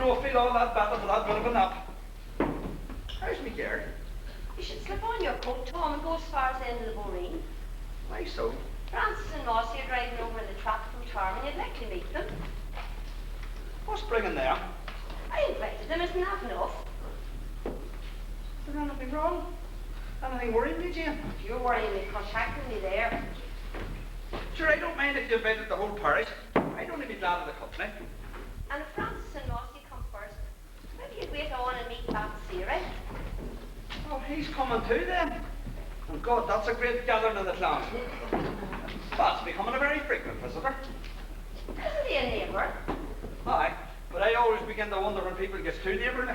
don't feel all that better for that bit of a nap. How's me girl? You should slip on your coat, Tom, and go as far as the end of the Boreen. Why so? Francis and Mossy are driving over in the truck from Troupe, and you'd like to meet them. What's bringing them? I invited them, isn't that enough? Is there anything wrong? Anything worrying you, Jane? You're worrying me, contacting me there. Sure, I don't mind if you invited the whole parish. I'd only be glad of the company. And if Francis and Mossy come first, maybe you'd wait on and meet Pat Seary. Oh, he's coming too then. Oh God, that's a great gathering of the clan. Pat's becoming a very frequent visitor. Isn't he a neighbour? Aye, but I always begin to wonder when people get too neighbourly.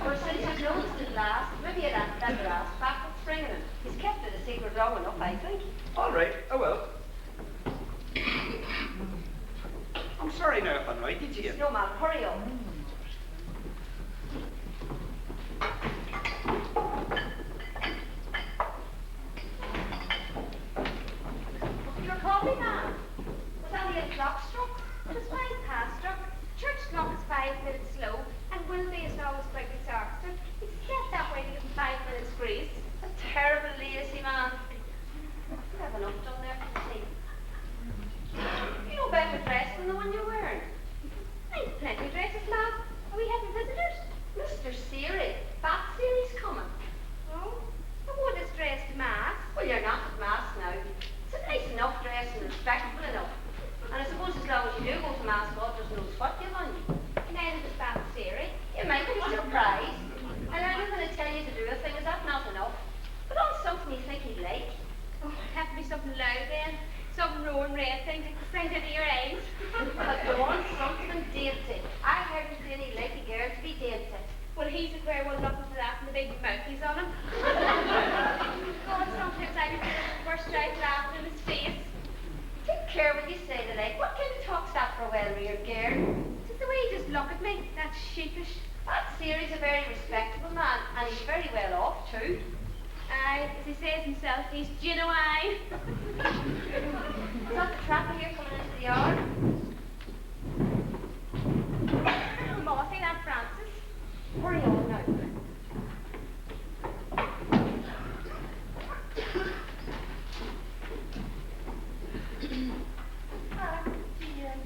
Well, since you've noticed it last, maybe you'd better ask Pat what's bringing him. He's kept it a secret long enough, I think. All right, I will. I'm sorry now if I annoyed you, Jane. It's no matter, hurry up. Your coffee, ma'am? Was that the clock struck? It was 5 past struck. Church clock is 5 minutes slow, and will be as long as Gregory Sarkster. It's set that way to give him 5 minutes grace. A terrible lazy man. You have enough done there for the tea. You know better dress than the one you're wearing. I've plenty of dresses, ma'am. Are we having visitors? Mr. Seary, Pat Seary's coming. Oh, I wore this dress to mass. Well, you're not at mass now. It's a nice enough dress and respectable enough. And I suppose as long as you do go to mass, God just knows what you've on you. Neither does Pat Seary. You might be surprised. And I'm not going to tell you to do a thing, is that not enough? But on something you think he'd like. Oh, it'd have to be something loud then. Some roaring red thing to sink into your eyes. But go on, something dainty. I heard him saying he'd like a girl to be dainty. Well, he's a queer one looking for that and the big mouth he's on him. God, sometimes I can burst out laughing in his face. Take care what you say to like. What kind of talk's that for a well-reared girl? Just the way he just look at me, that's sheepish. Pat Seary's a very respectable man, and he's very well off too. Aye, as he says himself, he's genuine. Is that the trapper here coming into the yard? Mossy, that Francis. Hurry on now.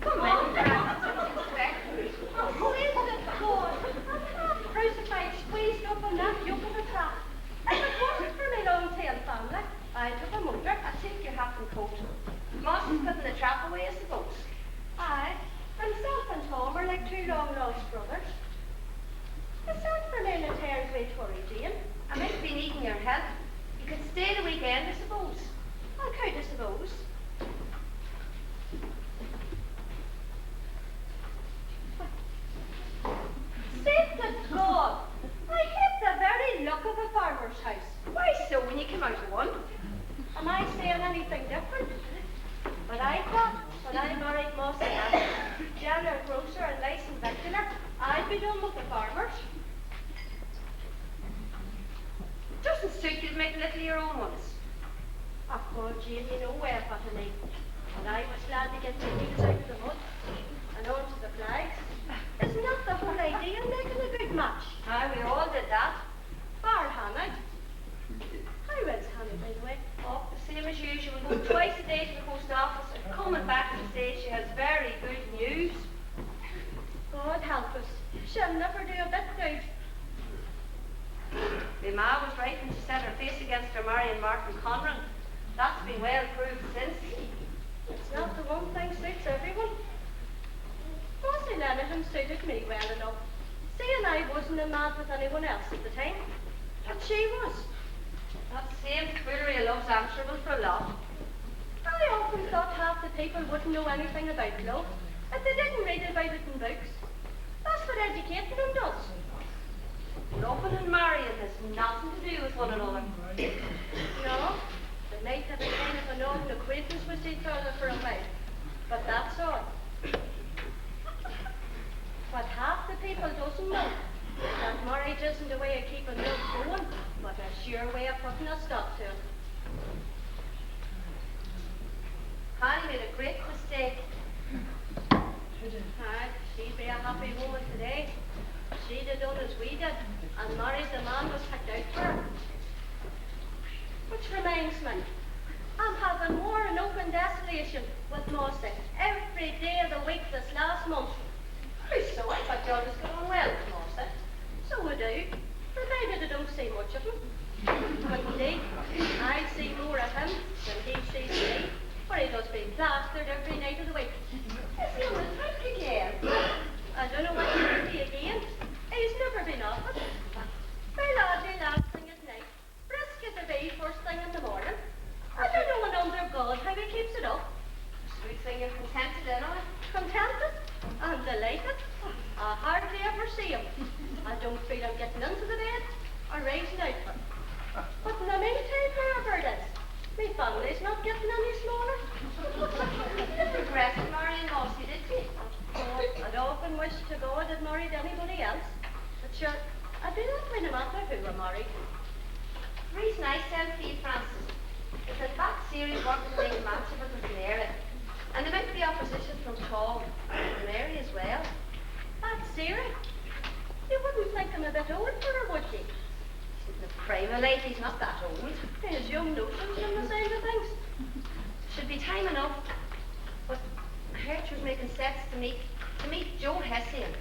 Come in, Francis. Oh, who is it, God? I'm half crucified, squeezed up on that yoke of a trap. If it wasn't for my long-tailed family, I'd have a motor. I take your hat and coat. Moss's putting the trap away, I suppose. Aye, himself and Tom are like two long-lost brothers. Is that for men and hair's way Tory, Jane? I might be needing your help. You could stay the weekend, I suppose. I'll count, I suppose. Save to God! I hate the very look of a farmer's house. Why so when you came out of one? Am I saying anything different? But I thought, when I married Mossy and janitor, grocer and licensed victualler, I'd be done with the farmers. Doesn't suit you to make little of your own ones. Oh, God, Jane, you know well what I mean. And I was glad to get my heels out of the mud and onto the flags. Isn't that the whole idea of making a good match? Aye, we all did that. Bar Hannah. How is Hannah, by the way? Oh, the same as usual. We go twice a day to the post office and coming back to say she has very good news. God help us. She'll never do a bit good. My ma was right when she set her face against her marrying Martin Conran. That's been well proved since. It's not the one thing suits everyone. Mossy Lenihan suited me well enough. Seeing I wasn't in mad with anyone else at the time. But she was. That same foolery of love's answerable for a lot. I often thought half the people wouldn't know anything about love, if they didn't read about it in books. That's what educating them does. Loving and marrying has nothing to do with one another. No, they might have a kind of an old acquaintance with each other for a while, but that's all. What half the people doesn't know, that marriage isn't a way of keeping love going, but a sure way of putting a stop to it. Connie made a great mistake. Aye, She'd be a happy woman today. She'd have done as we did, and married the man was picked out for her. Which reminds me, I'm having war and open desolation with Mossy every day of the week this last month. So I thought John was going well with Mossy. So I do, provided I don't see much of him. But indeed, I see more of him than he sees me, for he does be plastered every night of the week. Is he on the drink again? I don't know what he'll be again. He's never been off it. Very largely last thing at night, brisk as a bee first thing in the morning. I don't know what under God how he keeps it up. Sweet thing you're contented in it. Contented and delighted. I hardly ever see him. I don't feel him getting into the bed or rising out of it. But in the meantime, wherever it is, my family's not getting any smaller. You regretted marrying Mossy, did you? Oh, I'd often wished to God I'd married anybody else. But sure, I do not really matter who I married. The reason I sent for you, Francis, is that that series wanted to make a match of it with Mary. And there might be opposition from Paul and Mary as well. That's Sarah. You wouldn't think I'm a bit old for her, would you? She's in the prime of life, he's not that old. There's young notions in the side of things. Should be time enough. But I heard she was making sets to meet Joe Hessian.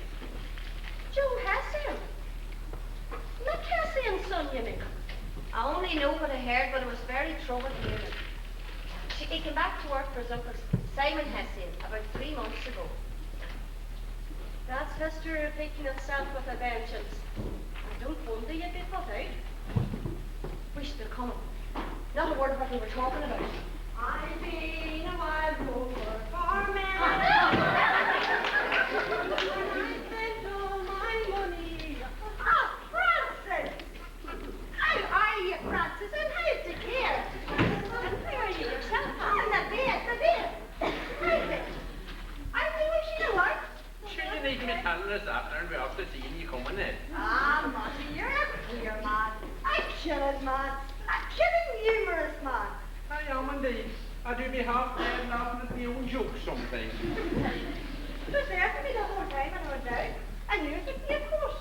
Joe Hessian? Not Hessian's son, you mean? I only know what I heard, but it was very troubled hearing. He came back to work for his uncle Simon Hessian about 3 months ago. That's history repeating itself with a vengeance. I don't wonder you'd be put out. We should be coming. Not a word of what we were talking about. I've been a wild rover for men. I spent all my money. Ah, Francis! How are you, Francis? And how's the care? And where are you yourself? In the bed. Private. I wish you were. Sure, you need to be telling us after and we have to see you coming in. Ah, Monty, you're a queer man. A killing man. A killing humorous man. I am indeed. I do be half dead laughing at my own jokes sometimes. It was there for me the whole time when I was out. I knew it would be, of course.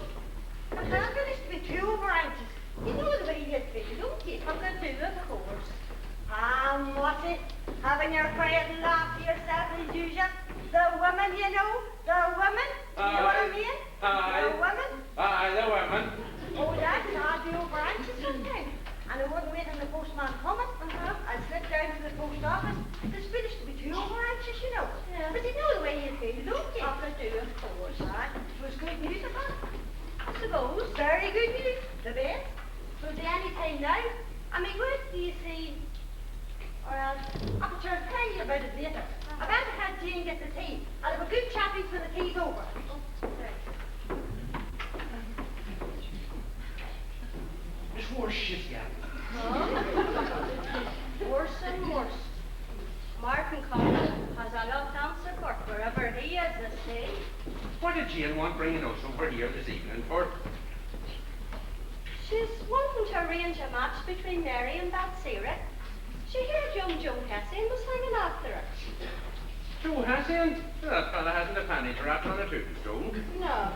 But Handel is to be too over-anxious. You know the way you feel, don't you? I could do, of course. What's it? Having your quiet laugh to yourself as usual? The women, you know? The women? You know what I mean? Aye. The women? Aye, the women. Oh, that's I'd be over-anxious sometimes. And I wouldn't wait on the postman coming. I'd slip down to the post office. The Spanish to be too over-anxious, you know. Yeah. But you know the way you feel, don't you? I do, of course. Aye. It was good news about it. I suppose. Very good news. The best. Will be any time now. I mean, what do you see? Or else, I'll tell you about it later. I've had to have Jane get the tea. I'll have a good chatting when the tea's over. It's worse shit, yeah. Worse and worse. Martin Collins has a lot to answer for wherever he is this day. What did Jane want bringing us over here this evening for? She's wanting to arrange a match between Mary and that Sarah. She heard young Joe Hessian was hanging after her. Joe Hessian? That fella hasn't a penny to rattle on a tombstone. No,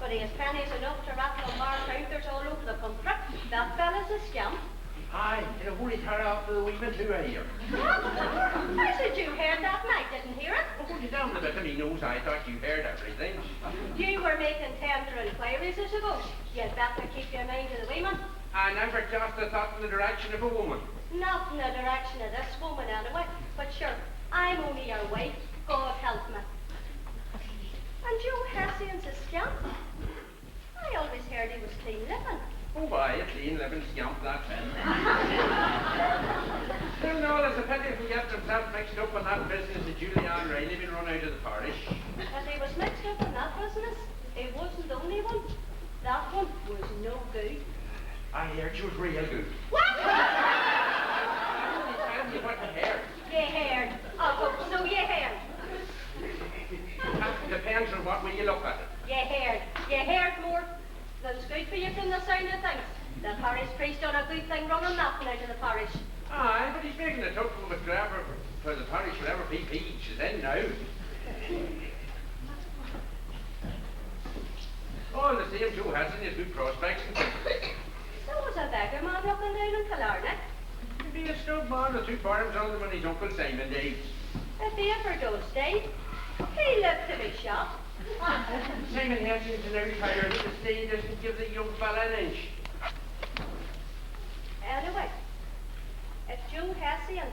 but he has pennies enough to rattle on bar counters all over the country. That fella's a scamp. Aye, and a worried her after the women too, I hear. I said you heard that and I didn't hear it. Oh, you down the bit of me nose, I thought you heard everything. You were making tender inquiries, I suppose. You'd better keep your mind to the women. I never just a thought in the direction of a woman. Not in the direction of this woman anyway, but sure, I'm only your wife, God help me. And Joe Hessian's a scamp. I always heard he was clean living. Oh, why, a clean living scamp, that fella. Well, no, there's a pity if he gets himself mixed up in that business that Julianne Riley been run out of the parish. But he was mixed up in that business. He wasn't the only one. That one was no good. I heard she was real good. What? Tell me what you heard. You heard. Oh, so you heard. That depends on what way you look at it. You heard. You heard more than's good for you from the sound of things. The parish priest done a good thing running nothing out of the parish. Aye, but he's making it up for the parish whatever PP she's in now. see him, Joe hasn't. He has good prospects. So was a beggar man looking down in Killarney. He'd be a snug man with 2 farms on them when his Uncle Simon died. If he ever does die, he lived to be shot. Simon Hession's now retired. The state doesn't give the young fella an inch. Anyway, if Joe Hessian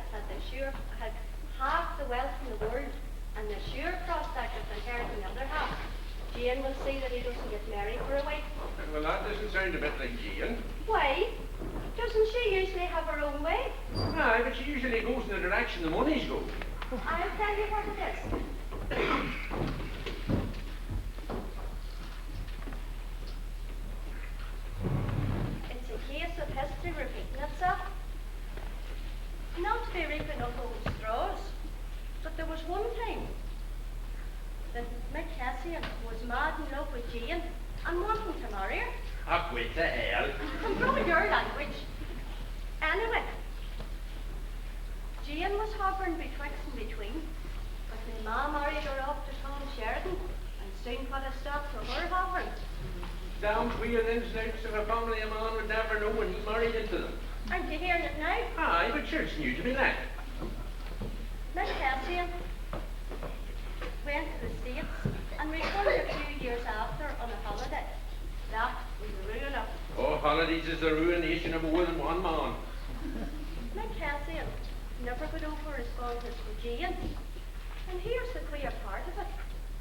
had half the wealth in the world and the sure prospect of inheriting the other half, Jane will see that he doesn't get married for a week. Well, that doesn't sound a bit like Jane. Why? Doesn't she usually have her own way? Aye, but she usually goes in the direction the monies go. I'll tell you what it is. It's a case of history repeating itself. Not to be reaping up old straws, but there was one time that Mick Hessian was mad in love with Jane and wanting to marry her. Ah, wait to hell. Control your language. Anyway, Jane was hovering betwixt and between, but my ma married her off to Tom Sheridan and soon put a stop to her hovering. Down queer ins and outs of a family a man would never know when he married into them. Aren't you hearing it now? Aye, but sure it's new to me, lad. Mick Hessian went to the States and returned a few years after on a holiday. That was the ruin of Oh, holidays is the ruination of more than one man. Mick Hessian never got over his fondness for Jane. And here's the queer part of it.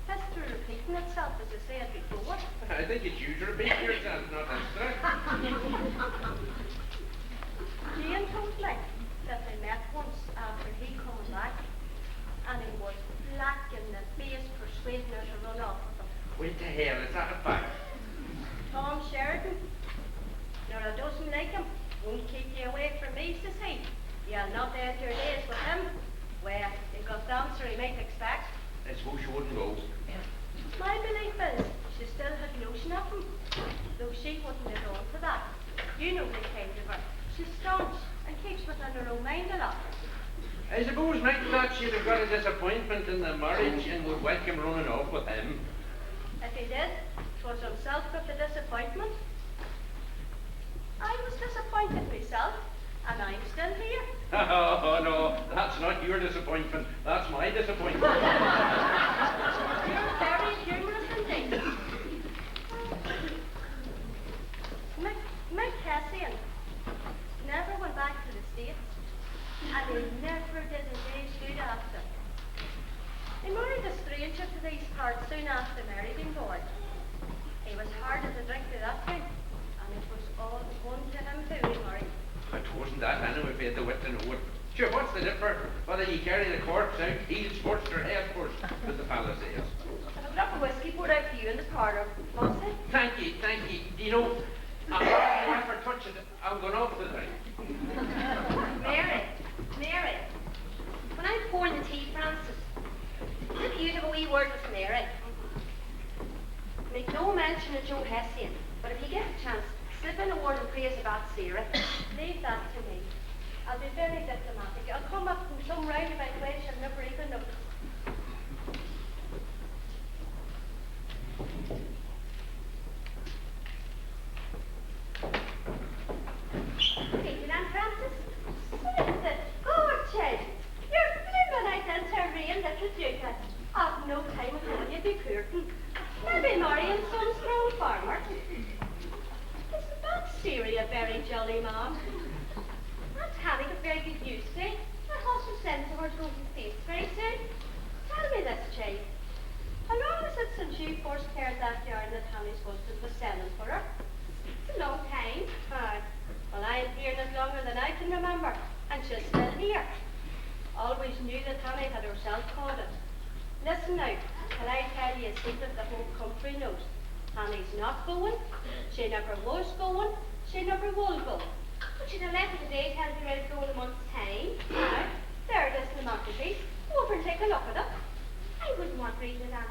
History repeating itself, as I said before. I think it's you to repeat yourself, not history. Jane told me that they met once after he come back, and he was black in the face persuading her to run off with him. Wait to hell, is that a fact? Tom Sheridan, nor a doesn't like him, won't keep you away from me, says he. You'll not end your days with him. Well, you got the answer he might expect. I suppose you wouldn't go. My belief is she still had notion of him, though she wouldn't let on to that. You know the kind of her. She's staunch and keeps within her own mind a lot. I suppose Mike thought she'd have got a disappointment in the marriage and would welcome running off with him. If he did, 'twas himself got the disappointment. I was disappointed myself, and I'm still here. Oh, no, that's not your disappointment. That's my disappointment. You're very humorous indeed. Mick Hessian never went back to the States, and he never did a day's good after. He married a stranger to these parts soon after marrying him boy. He was hard as a drink to that time, and it was all one to him who he married. It wasn't that anyway if you had the wit to know it. Sure, what's the differ whether you carry the corpse out heels first or head first, as the fella says? Have a drop of whiskey poured out for you in the parlour, Mossy. Thank you, thank you. You know, I'm hardly ever touch it. I'm going off the thing. Mary, when I'm pouring the tea, Francis, if you'd have a wee word with Mary, make no mention of Joe Hessian, but if you get a chance, slip in a word and praise about Sarah. Leave that to me. I'll be very diplomatic. I'll come up in some roundabout way she'll never even notice. Good evening, Aunt Francis. Listen, oh, child, you're blooming out into a real little ducat. I've no time at all, you'd be courting. Maybe marrying some strong farmer. Isn't that Siri a very jolly man? Aunt Hanny got very good news today. My husband sent to her to go to the States very soon. Tell me this, child. How long is it since you first heard that yarn that Hanny's husband was selling for her? It's a long time. Aye. Well, I'm hearing it longer than I can remember, and she's still here. Always knew that Hanny had herself caught it. Listen now, till I tell you a secret the whole country knows. Hanny's not going, she never was going, she never will go. But she'd have left it today, telling me ready to go in a month's time. Aye, there it is in the mantelpiece. Go over and take a look at it. I wouldn't want reading it, Aunt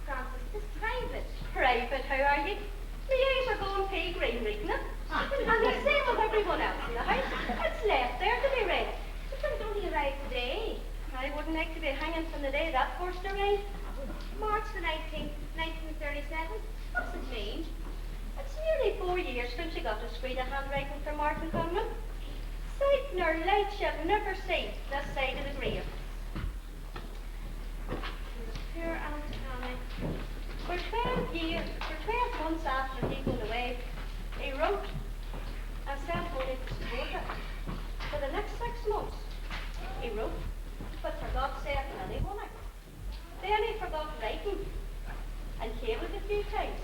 Francis. It's private. Private, how are you? The eyes are going pea green reading it. And the same with everyone else in the house. It's left there to be read. But it only arrived today. I wouldn't like to be hanging from the day that first arrived. March the 19th, 1937. What's it mean? It's nearly 4 years since she got a screed of handwriting from Martin Conlon. Sight nor light she'll never see this side of the grave. Poor Aunt Annie. For 12 months after he went away, he wrote and sent money to support her. For the next 6 months, he wrote, but forgot sending any money. Then he forgot writing, and cabled a few times.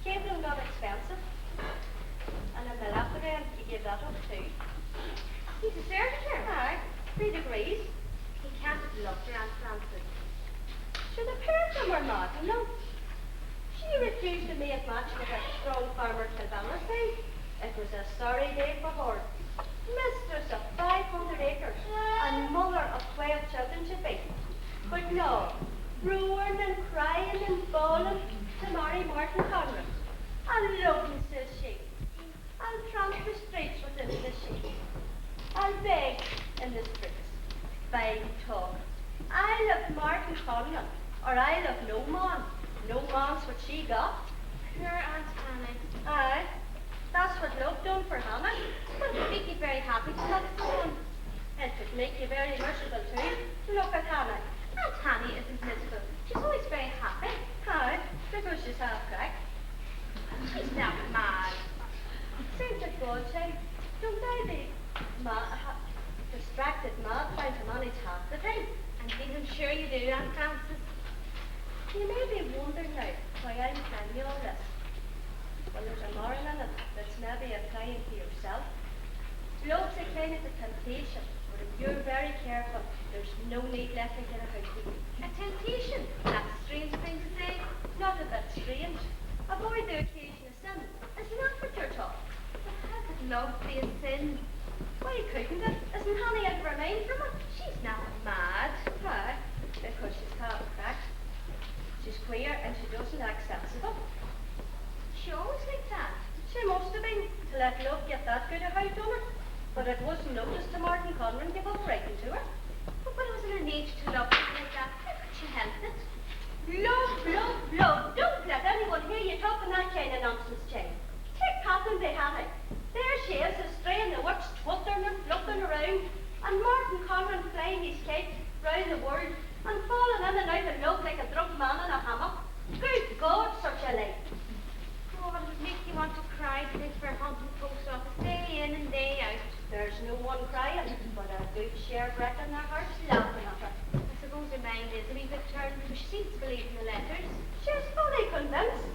Cabling got expensive, and in the latter end, he gave that up too. He deserted her. Aye, 3 degrees. He can't have loved her, Aunt Frances. Should the pair of them were not, no. She refused to make match with that strong farmer Kilbanner's. It was a sorry day for her. Mistress of 500 acres and mother of 12 children should be. But no, roaring and crying and bawling to marry Martin Conlon. And looking, says she. I'll tramp the streets within the sheep. I'll beg in the streets. Beg talk. I love Martin Conlon, or I love no man. No man's what she got. Poor Aunt Annie. Aye, that's what love done for Hannah. Wouldn't it make you very happy to love someone? It would make you very merciful too. Look at Hannah. Aunt Annie isn't miserable. She's always very happy. Aye, because she's half cracked. She's not mad. Seems like God say, don't I be distracted mad trying to manage half the time? I'm sure you do, Aunt Frances. You may be wondering now why I'm telling you all this. Well, there's a moral in it that's maybe applying to yourself. Love's a kind of a temptation, but if you're very careful, there's no need left to get a house with you. A temptation. That's a strange thing to say. Not a bit strange. Avoid the occasion of sin. Isn't that what you're taught? But how could love be a sin? Why couldn't it? Isn't Honey out of her mind from it? She's not mad. Why? Because she's half cracked. She's queer and she doesn't act sensible. She always like that. She must have been to let love get that good a hold on her. But it wasn't noticed to Martin Conlon give up writing to her. But it was in her nature to love people like that. How could she help it? Love, love, love. Don't let anyone hear you talking that kind of nonsense, Jane. Take Catherine by Hannah. There she is, astray in the woods, twittering and fluffing around. And Martin Conlon flying his kite round the world and falling in and out of love like a drunk man in a hammock. Good God, such a life. Oh, but it would make you want to cry to think for a haunted post office day in and day out. There's no one crying, but a good share breaking their hearts laughing at her. I suppose her mind is a wee bit turned, but she seems to believe in the letters. She's fully convinced.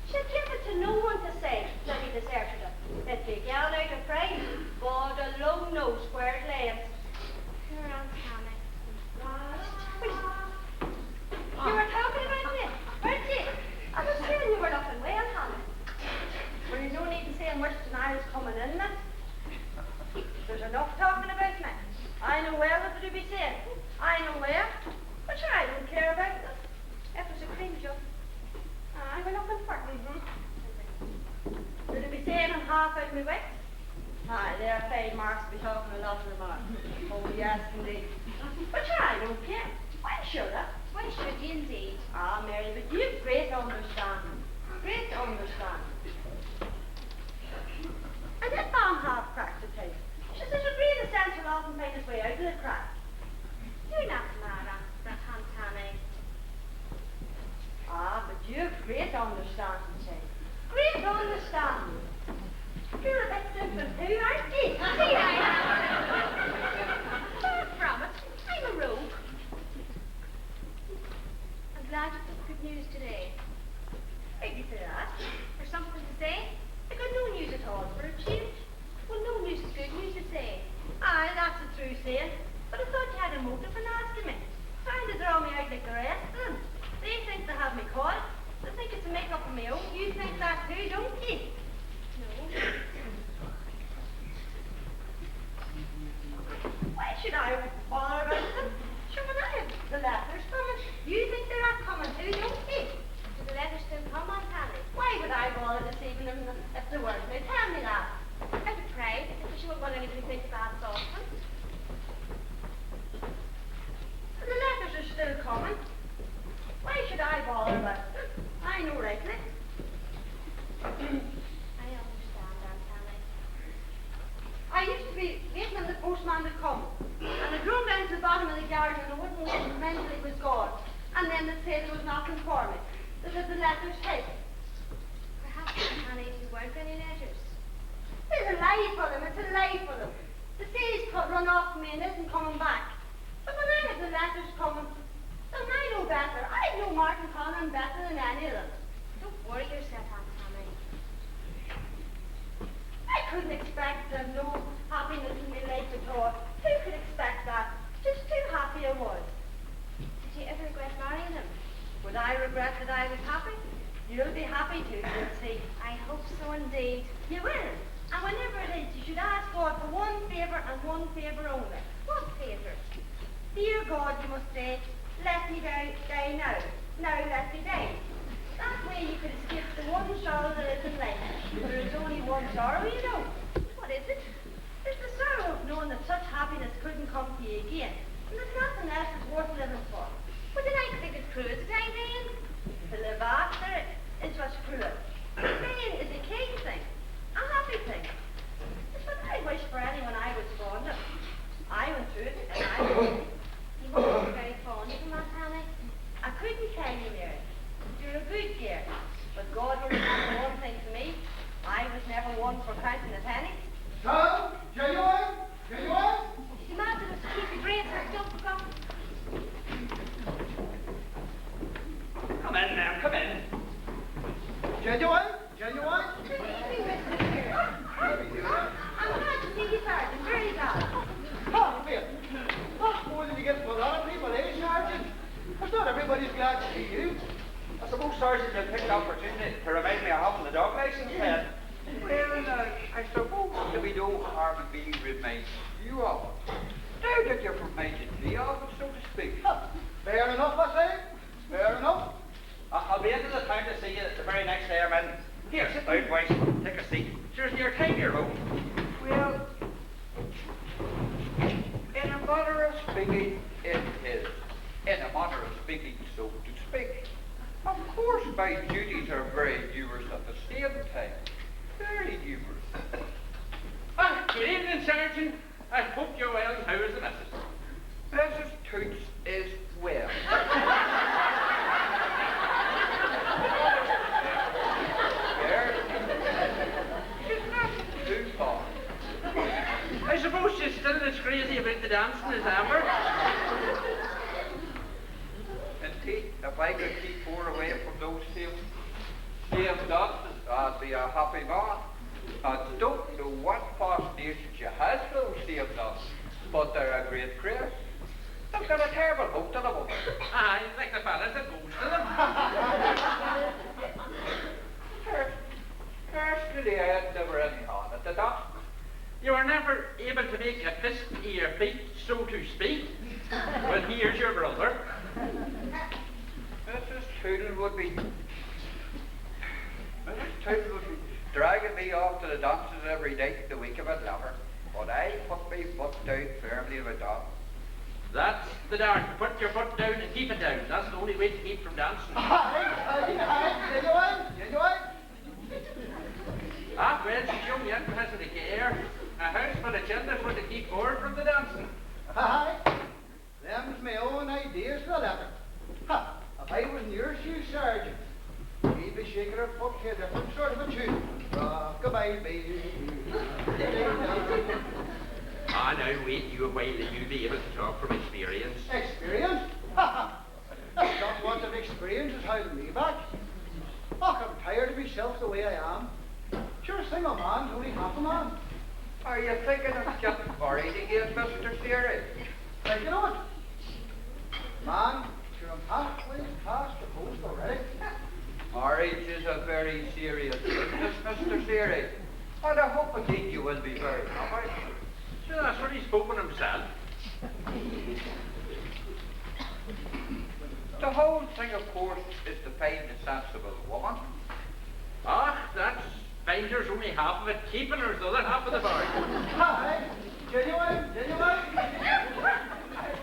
She'd give it to no one to say that he deserted her. It began out of pride. God alone knows where it lay. Poor Aunt Hannah. You were talking about me, weren't you? I was saying you were looking well, Hannah. Well, you don't need to say much than I was coming in with. There's enough talking about me. I know well what to be saying. I know well. But sure, I don't care about it. It was a cream jug. I went up and for Did it be saying I'm half out of my wit? Aye, there fine marks be talking a lot of them are. Oh, yes, indeed. But sure, I don't care. Why should I? Why should you indeed? Ah, Mary, but you've great understanding. Great understanding. And if I'm half cracked at times, she says a great sense will often find his way out of the crack. You're not mad, Aunt Hannah. Ah, but you've great understanding, say. Great understanding. You're a bit simple too, aren't you? See, I am. Far from it. I'm a rogue. I'm glad you've got good news today. Maybe for that. For something to say? I got no news at all for a change. Well, no news is good news, you say. Aye, that's a true saying. But I thought you had a motive in asking me. Trying to draw me out like the rest of them. They think they have me caught. They think it's a make-up of my own. You think that too, don't you? No. Why should I bother about them? Sure, when I have the letters coming, you think they're not coming too, don't you? Do the letters still come, Aunt Hannah? Why would I bother deceiving them if they weren't? Now tell me that. Out of pride, because you wouldn't want anybody to think bad thoughts of them. The letters are still coming. Why should I bother about garden and I wouldn't wait until he was gone. And then they'd say there was nothing for me. That the letters hid. Perhaps Annie weren't any letters. It's a lie for them, it's a lie for them. The sea's run off me and isn't coming back. But when I have the letters coming, then I know better. I know Martin Conran better than any of them. Don't worry yourself, Aunt Annie. I couldn't expect to have no happiness in my life at all. Who could expect that? Just too happy I was. Did you ever regret marrying him? Would I regret that I was happy? You'll be happy too, you'll see. I hope so indeed. You will. And whenever it is, you should ask God for one favour and one favour only. What favour? Dear God, you must say, let me die now. Now let me die. That way you could escape the one sorrow that is in life. There is only one sorrow, you know. What is it? It's the sorrow of knowing that such happiness couldn't come to you again. And that nothing else is worth living for. But then I think it's cruel to die then. To live after it is what's cruel. Dying is a keen thing. A happy thing. It's what I wish for anyone I was fond of. I went through it and I did. You must be very fond of him, Aunt Annie. I couldn't tell you, Mary. You're a good girl. But God will remember one thing to me. I was never one for counting the pennies. Tom, genuine? Genuine? She demanded us to keep the grains and don't forget. Come in, ma'am, come in. Genuine? Genuine? Good evening, Mr. Spear. I'm glad to see you, Sergeant. Very glad. Oh, Bill. What more did you get for a lot of people, eh, Sergeant? It's not everybody's glad to see you. I suppose Sergeant will pick the opportunity to remind me of having the dog license then. Well, I suppose that we don't harm in being reminded you of it. Now that you've reminded me of it, so to speak. Fair enough, I say. Fair enough. I'll be into the town to see you the very next day, man. Here, sit down, boys. Take a seat. Sure, it's near time your own. Well, in a manner of speaking, it is. In a manner of speaking, so to speak. Of course, my duties are very numerous at the same time. Very numerous. Ah, good evening, Sergeant. I hope you're well. How is the missus? Mrs. Toots is well. There. She's not too far. I suppose she's still as crazy about the dancing as ever. Indeed, if I could keep her away from those same dances, I'd be a happy man. I don't know what fascination she has for those same dances, but they're a great craze. They've got a terrible hope to them. Aye, like the fellas that goes to them. Personally, I had never any hand at the dance. You were never able to make a fist of your feet, so to speak. Well, here's your brother. Mrs. Tootle would be dragging me off to the dances every night the week of it lover. But I put my foot down firmly with that. That's the dart. Put your foot down and keep it down. That's the only way to keep from dancing. Genuine? Genuine? Ah, well, she's young yet and hasn't a care. A house full of children for to keep her from the dancing. Aye. Them's my own ideas for that. Ha! If I was in your shoes, Sergeant, he'd be shaking her foot to a different sort of a tune. Rock-a-bye, baby. Ah, now wait you a while and you'll be able to talk from experience. Experience? Ha ha! That's not want of experience is holding me back. Oh, I'm tired of myself the way I am. Sure, a single man's only half a man. Are you thinking of getting married again, Mr. Theory? Thinking of it? Man, sure, I'm halfway past the post already. Marriage is a very serious business, Mr. Theory. And I hope indeed you will be very happy. So that's what he's spoken himself. The whole thing, of course, is to find a sensible woman. Ah, that's finder's only half of it. Keeping her's the other half of the bargain. Hi, genuine, genuine.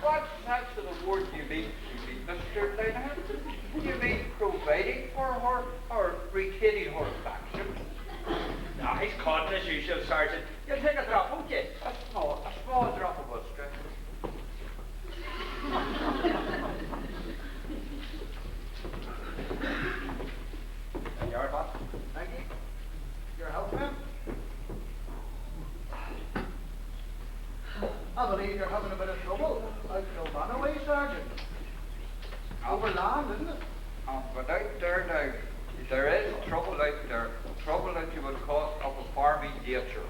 What sense of the word do you mean, Mr. Linehan? Do you mean providing for her or retaining her affection? Ah, he's caught as usual, Sergeant. You'll take a drop, won't you? A small drop of whiskey. Sergeant? Overland, isn't it? But out there now, there is trouble out there. Trouble that you would call of a farming nature.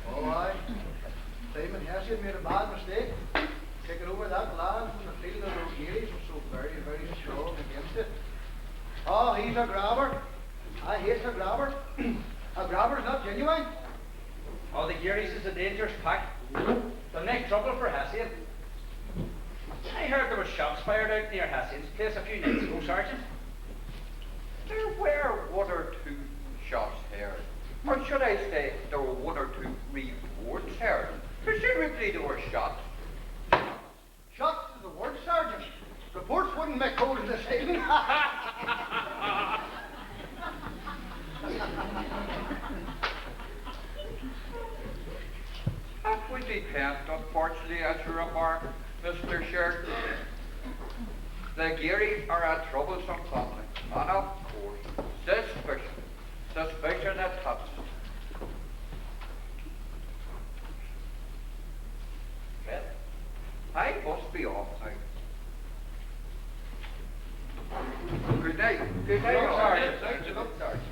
Oh, aye. Simon Hessian made a bad mistake. Taking over that land from the field of those Gearys was so very, very strong against it. Oh, he's a grabber. I hate a grabber. A grabber's not genuine. Oh, the Gearys is a dangerous pack. They'll make trouble for Hessian. I heard there was shots fired out near Hessian's place a few nights ago, Sergeant. There were one or two shots heard. Or should I say, there were one or two reports heard. Presumably there were shots. Shots is the word, Sergeant. Reports wouldn't make holes in the ceiling. That would depend, unfortunately, as you remark, Mr. Sheriff. The Gearys are a troublesome family, and of course, suspicion attaches. Well, I must be off now. Good night. Good night, Sergeant. Sergeant. Look, Sergeant.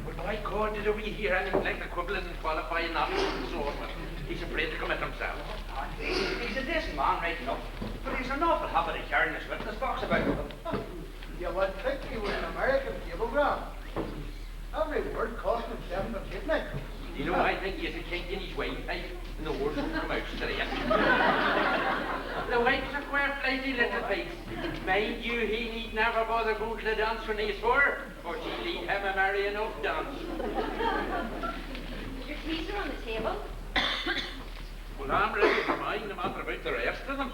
But by God, did we hear anything like equivalent and qualifying officers and so on? Well, he's afraid to commit himself. He's a decent man right enough, but he's an awful habit of carrying his witness box about with him. You would think he was an American cablegram. Every word cost him 7 and 8 nights. You know, I think he has a kink in his wine pipe, and the words will come out straight. The wife's a queer flighty little piece. Mind you, he need never bother go to the dance when he's for, for she'll leave him a merry enough dance. Your keys are on the table. Well, I'm ready for mine, no matter about the rest of them.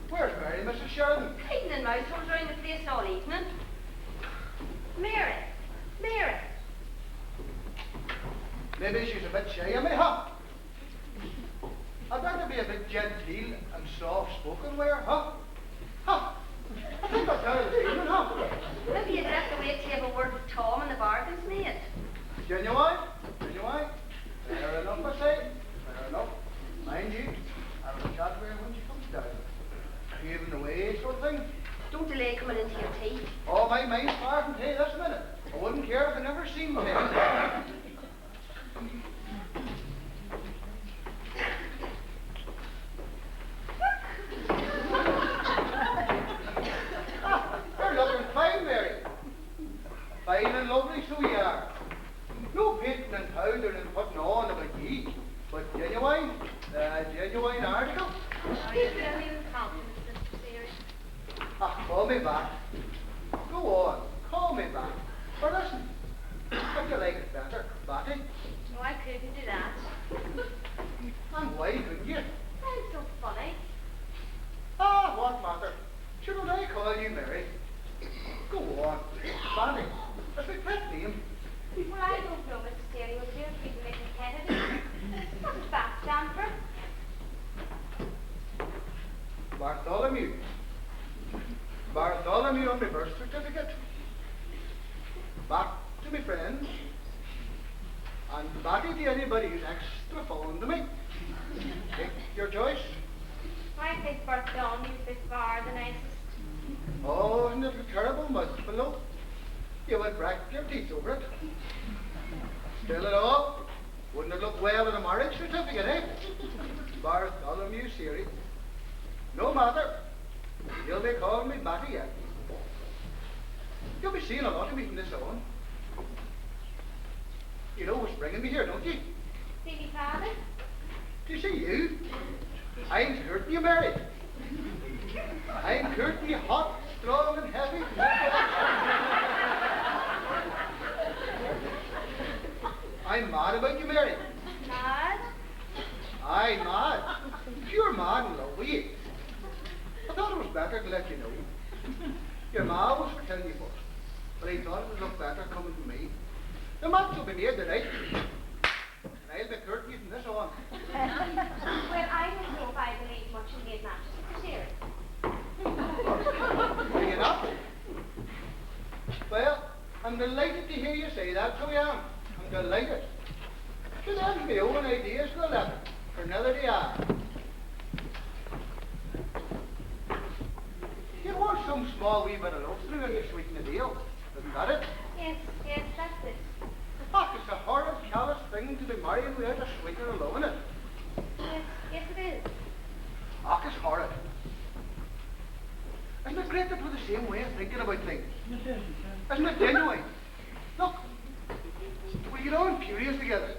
Where's Mary, Mrs. Sheridan? Hiding in mouse holes around the place all evening. Mary, Mary. Maybe she's a bit shy of me, huh? I'd better be a bit genteel and soft-spoken with her, huh? Huh? I think I'll tell her this evening, huh? Maybe you'd have to wait till you have a word with Tom and the bargain's made. Genuine? Genuine? Fair enough, I say. Fair enough. Mind you, I'll have a chat with her when she comes down. Paving the way, sort of thing. Don't delay coming into your tea. Oh, my mind's far from tea this minute. I wouldn't care if I never seen tea. You're looking fine, Mary. Fine and lovely, so you are. No painting and powder and putting on of a ye, but genuine, genuine article. Are you very confident, Mr. Sears? Ah, call me back. Go on, call me back. Or listen, would you like it better, Batty? No, I couldn't do that. And why couldn't you? I'm so funny. Ah, what matter? Shouldn't I call you Mary? Go on, Batty. That's my pet name. Well, I don't know, Mr. Sears. Was there people making head of it? What does that stand for? Bartholomew. Bartholomew on my birth certificate. Back to my friends. And Batty to anybody who's extra fond of me. Take your choice. I think Bartholomew's by far the nicest. Oh, isn't it a terrible mud below? You would break your teeth over it. Still at all, wouldn't it look well in a marriage certificate, eh? Bartholomew Series. No matter. You'll be calling me Batty yet. You'll be seeing a lot of me from this on. You know what's bringing me here, don't you? See me, father? To see you. I'm curtain you, Mary. I'm curtain you hot, strong and heavy. I'm mad about you, Mary. Mad? Aye, mad. Pure mad in love with you. I thought it was better to let you know. Your ma was for telling you first, but I thought it would look better coming from me. The match will be made tonight, and I'll be curtain you from this on. Well, I don't know if I believe much in made matches, Mr. Sears. Do you not? Well, I'm delighted to hear you say that, so I am. I'm delighted. So that's my own ideas for the letter, for another day on. You want some small wee bit of love through and you sweeten the deal. Isn't that it? Yes, that's it. Fuck, it's a horrid, callous thing to be married without a sweetener of love in it. Yes, it is. Fuck, it's horrid. Isn't it great that we're the same way of thinking about things? Isn't it genuine? Look, we get on furious together.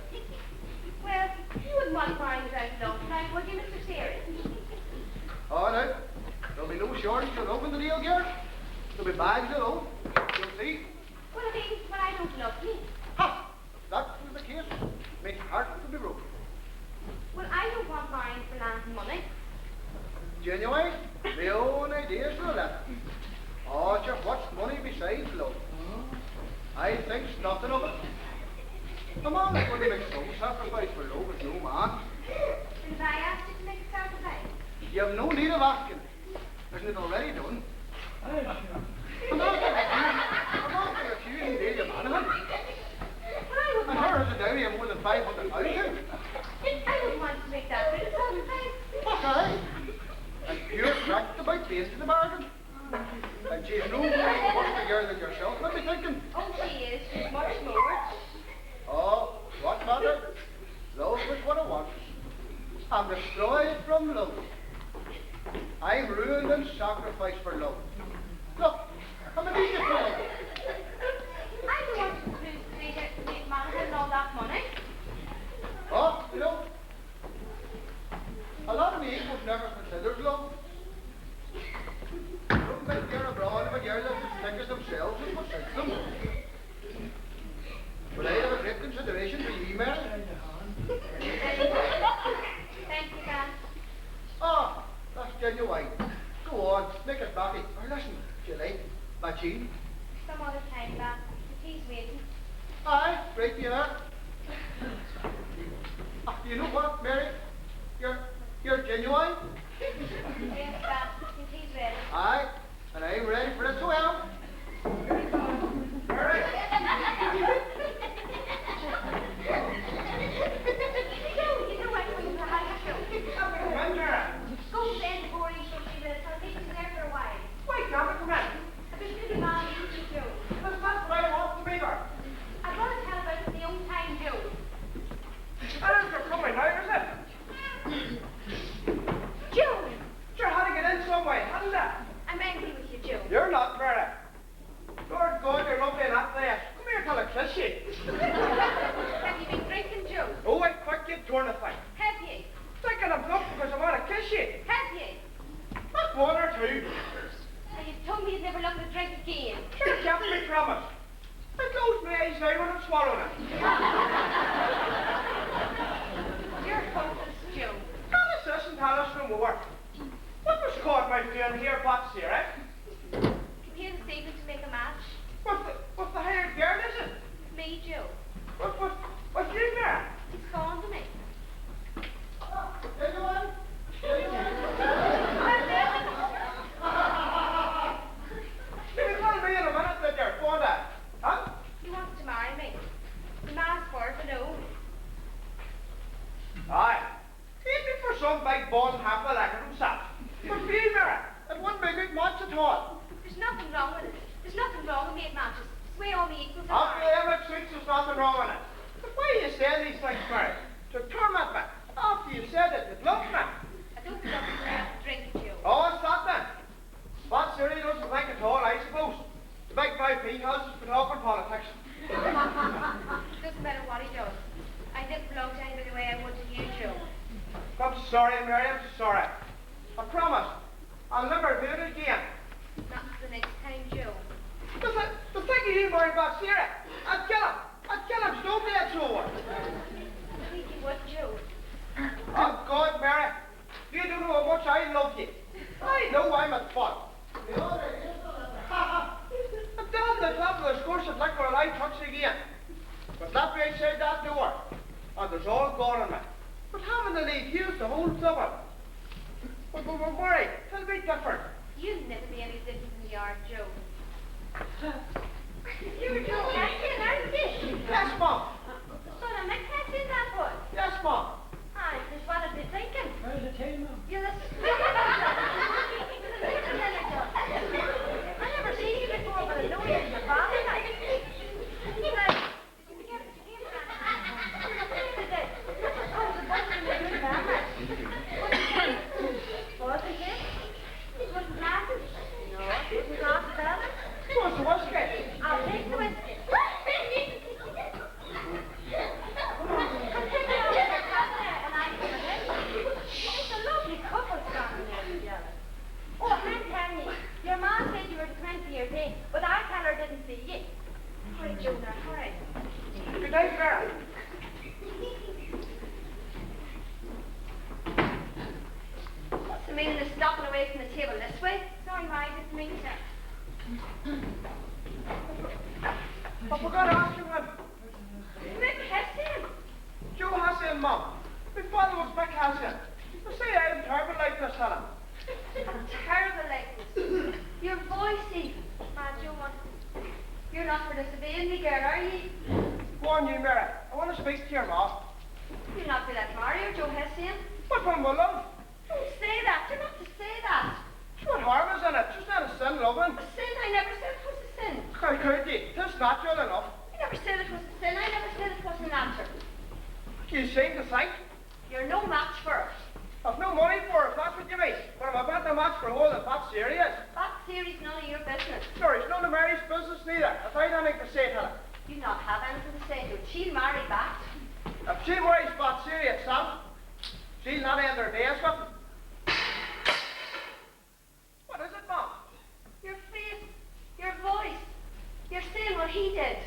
Well, you wouldn't want marrying without love tonight, would you, Mr. Seary? All right. There'll be no shortage of love in the deal, girl. There'll be bags of love. You'll see. Well, it means when I don't love me. Ha! If that was the case, my heart would be broken. Well, I don't want marrying for land and money. Genuine, my own ideas for the letter. Oh, sure, what's money besides love? I think's nothing of it. A man that's going to make some sacrifice for love is no man. And if I asked you to make a sacrifice? You have no need of asking. Isn't it already done? I'm not refusing to your man of it. Well, I wouldn't And want... her has a dowry of more than 500,000. I wouldn't want to make that bit of sacrifice. What's that? And pure cracked about face in the bargain. And she's no more a girl than yourself, let me thinking. Oh, she is. She's much more. Oh, what matter? Love is what I want. I'm destroyed from love. I'm ruined and sacrificed for love. Look, I'm an idiot for love. I don't want to lose the make money and all that money. Oh, you know, a lot of me equals never considered love. Don't think you're abroad of a girl that just think of themselves and what suits them. But I have a great consideration for you, Mary. Thank you, Dan. Ah, that's genuine. Go on, make it backy. Or listen, if you like, Machine. Some other time, Dan. The tea's waiting. Aye, right you are. Ah, you know what, Mary? You're genuine. Yes, Dan. The tea's ready. Aye, and I'm ready for it, so am. Mary. You know I'm going to the high school. When, Mary? Go to the end of boarding for 3 minutes. I'll take you there for a while. Wait, can't we come in? I've been pretty mad at you, Joe. That's not what I want to be there. I'm going to tell about it the own time, Joe. I don't know coming now, is it? Joe! Sure, how to get in some way, hadn't it? I'm angry with you, Joe. You're not, Mary. Lord God, you're lovely in that place. Come here till I kiss you. Have you been drinking, Joe? Oh, wait, quick, you torn a thing. Have you? Thinking I'm drunk because I want to kiss you. Have you? Not one or two. And you told me you'd never look at a drink again. Sure, kept me promise. I closed my eyes now when I'm swallowing it. You're hopeless, Joe. Tell us this and tell us no more. What was caught my doing here, Pops here, eh? Come here this evening to make a match. What's the hired girl, is it? Me, Joe. What's you there? It's gone to me. Genuine. You can tell me in a minute that you're going to. Huh? He wants to marry me. The man's for it, I know. Aye. He'd be for some big ball and half a lacquer himself. But for you, Mary, it wouldn't be good much at all. There's nothing wrong with it. There's nothing wrong with making matches. It's the way all the equals After are. them it suits, there's nothing wrong with it. But why do you say these things, Mary? To torment me. After you said it, you'd love me. I don't love you enough to drink, Joe. Oh, it's that then. What Siri doesn't think at all, I suppose. The big 5p houses for talking politics. Doesn't matter what he does. I never belong to anybody the way I would to you, Joe. I'm sorry, Mary, I'm sorry. I promise. I'll never do it again. Not the next time, Joe. The thing of you, Mary, about Siri, I'd kill him. I'd kill him, stone dead so. I think you would, Joe. Oh, God, Mary. You don't know how much I love you. I know I'm at fault. I'm down the top of the course of liquor and I touch again. But that be outside that door. And there's all gone on me. But having to leave you's the whole trouble. But Mary, it'll be different. You'll never be any different in the yard, Joe. You're Joe Hessian, aren't you? Yes, Mom. Son of Mick Hessian, that boy. Yes, Mom. Aye, just what are they thinking? Where's the tail, Mom? You listen. I never seen you before, but I know you're your father, like. Like, did you get a team today? Oh, the bus in the good family. Wasn't it? It wasn't glasses? No, it wasn't glasses either. What's the whiskey? I'll take the whiskey. It's a lovely couple standing there together. Oh, I'm telling you, your mom said you were 20 years in, but I tell her didn't see you. All right, Joe, now, all right. Good night, Vera. What's the meaning of stopping away from the table this way? Sorry, Ma, I didn't mean to. I forgot to ask you one. Mick Hessian. Joe Hessian, Mom. My father was Mick Hessian. I say I am terrible like this, Helen. A terrible likeness. Your voice, even. Ma, Joe, you're not for disobeying me, girl, are you? Go on, you, Mary. I want to speak to your ma. You'll not be like Mario, Joe Hessian. What one will love? Don't say that. You're not to say that. What harm is in it? Just not a sin, loving. A sin? I never said it was a sin. How could you? Tis natural enough. I never said it was a sin. I never said it wasn't natural. You seem to think. You're no match for it. I've no money for it, that's what you mean. But I'm about to match for holding that serious. That series none of your business. Sorry, it's none of Mary's business neither. If I don't anything to say to her. You not have anything to say to it. She'll marry back. If she worries about serious, Sam, she'll not end her days with him. What is it, Mom? Your face, your voice. You're saying what he did.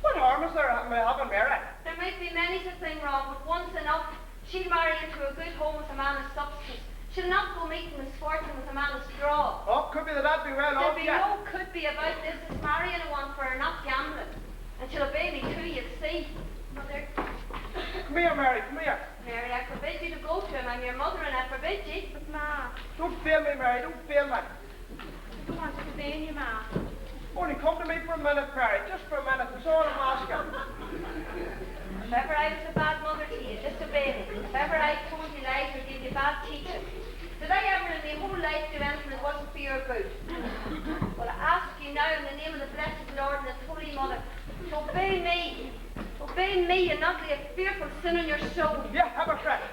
What harm is there in my having Mary? There might be many's a thing wrong, but once enough. She'll marry into a good home with a man of substance. She'll not go meeting misfortune with a man of straw. Oh, could be that be well There'll off be yet. no could be about this. It's marrying a one for her, not gambling. And she'll obey me too, you'll see. Mother, Come here, Mary, come here. Mary, I forbid you to go to him. I'm your mother and I forbid you. But Ma, Don't fail me, Mary, don't fail me. I don't want to obey you, Ma. Only come to me for a minute, Mary, just for a minute, that's all I'm asking. If ever I was a bad mother to you, disobey me. If ever I told you lies or gave you bad teaching, did I ever in my whole life do anything that wasn't for your good? Well, I ask you now in the name of the blessed Lord and His Holy Mother, to obey me. Obey me and not lay a fearful sin on your soul. Yeah, hypocrite.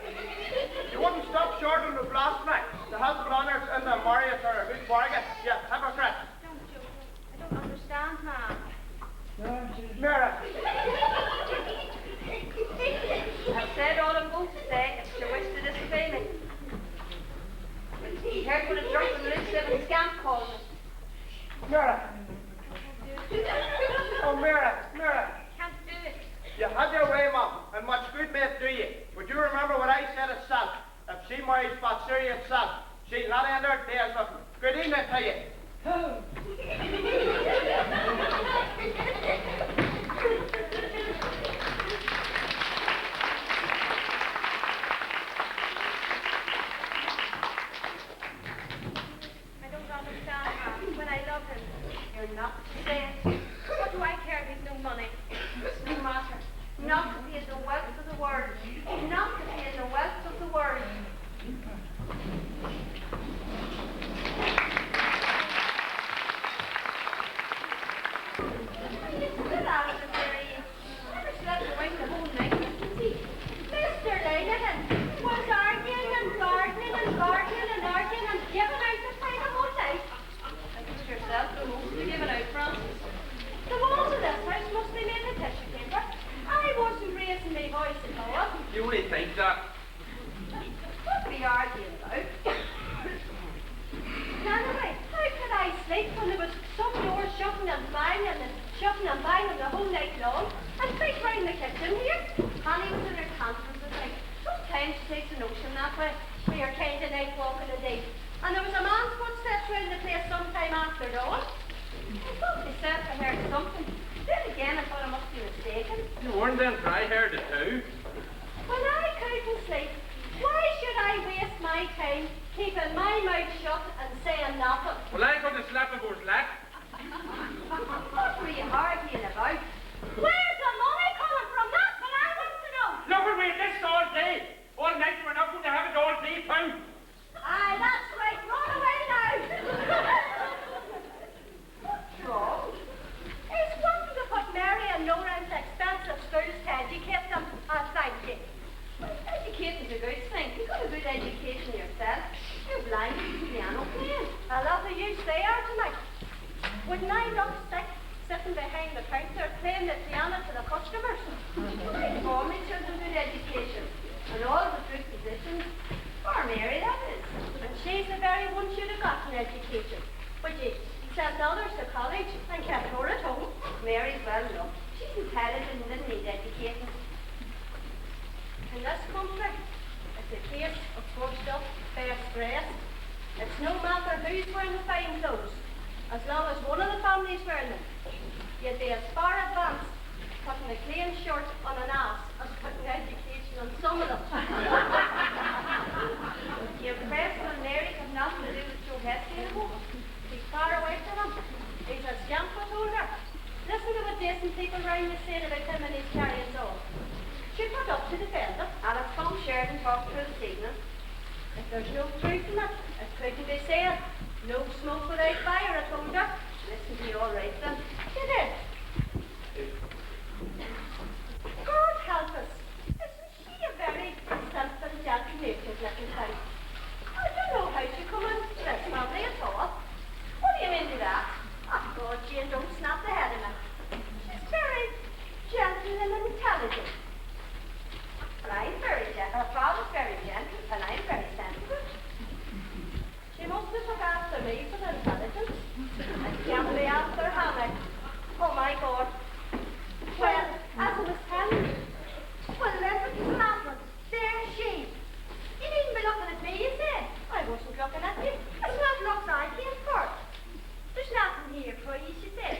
You wouldn't stop short of the blasphemy. The husband honours in the marriage are a good bargain. Yeah, hypocrite. Don't, Joe. I don't understand, Ma. Mary. I've said all I'm going to say if you wish to disobey me. You heard what a drunken loose living scamp calls it. Mary. Oh, Mary, Mary. Can't do it. You had your way, Mom, and much good may it do you. But you remember what I said itself. If she marries Batsiri itself, she'll not end her days with him. Good evening to you. I don't understand, Ma. When I love him, you're not to say it. What do I care if he's no money? It's no matter. Not if he has no wealth of the world. Not if he has no wealth of the world. He's still out of the very. Never slept awake the whole night. Mr. Lenehan was arguing and gardening and gardening and arguing and giving out the time the whole night. I think yourself the most to give it out, Francis. The walls of this house must be made of tissue paper. I wasn't raising my voice at all. You only think that. What are we arguing about? Anyway, how could I sleep when there was some doors shutting and banging the whole night long? And right round the kitchen here, Annie was in her tantrums and like, sometimes she takes a notion that way, for your kind of night walk in the day. And there was a man's footsteps round the place sometime after dawn. I thought they said I heard something. Then again, I thought I must be mistaken. You weren't then, for I heard it too. When I couldn't sleep, why should I waste my time keeping the slap of his lap. What were you arguing about? Where's the money coming from? That's what I want to know. Look at me this all day. All night we're not going to have it all day too. Aye, that's right. Run away now. What's wrong? He's wanting to put Mary and Nora into expensive schools to educate them. Thank you. Well, educating's a good thing. You got a good education yourself. You're blind to piano playing. A lot of use they are tonight. Wouldn't I look sick sitting behind the counter playing the piano to the customers? Like all my children good education. And all the good positions. For Mary, that is. And she's the very one should have got an education. But you sent others to college and kept her at home. Mary's well enough. She's intelligent and doesn't need educating. In this country, it's a case of pushed up, best dressed. It's no matter who's wearing the fine clothes, as long as one of the family's wearing them. You'd be as far advanced putting a clean shirt on an ass as putting education on some of them. Your personal Mary have nothing to do with Joe Heskey anymore. He's far away from him. He's a scamp with older. Listen to what decent people round you saying about him and his carryings on. She put up to defend him. And I've come shared and talked through this evening. If there's no truth in it, it couldn't be said. No smoke without fire, I told her. Listen to you all right then. She did. God help us. Isn't she a very simple, gentle-natured little thing? I don't know how she come into this family at all. What do you mean by that? Oh, God, Jane, don't snap the head of me. She's very gentle and intelligent. Well, I'm very gentle. Her father's very gentle, and I'm very sensitive. She must have took after me for the intelligence. It can't be after Hannah. Oh, my God. Well, as I was telling you, Well, listen to Madeline. There's she. You needn't be looking at me, you said. I wasn't looking at you. It's not looks I came for. There's nothing here for you, she said.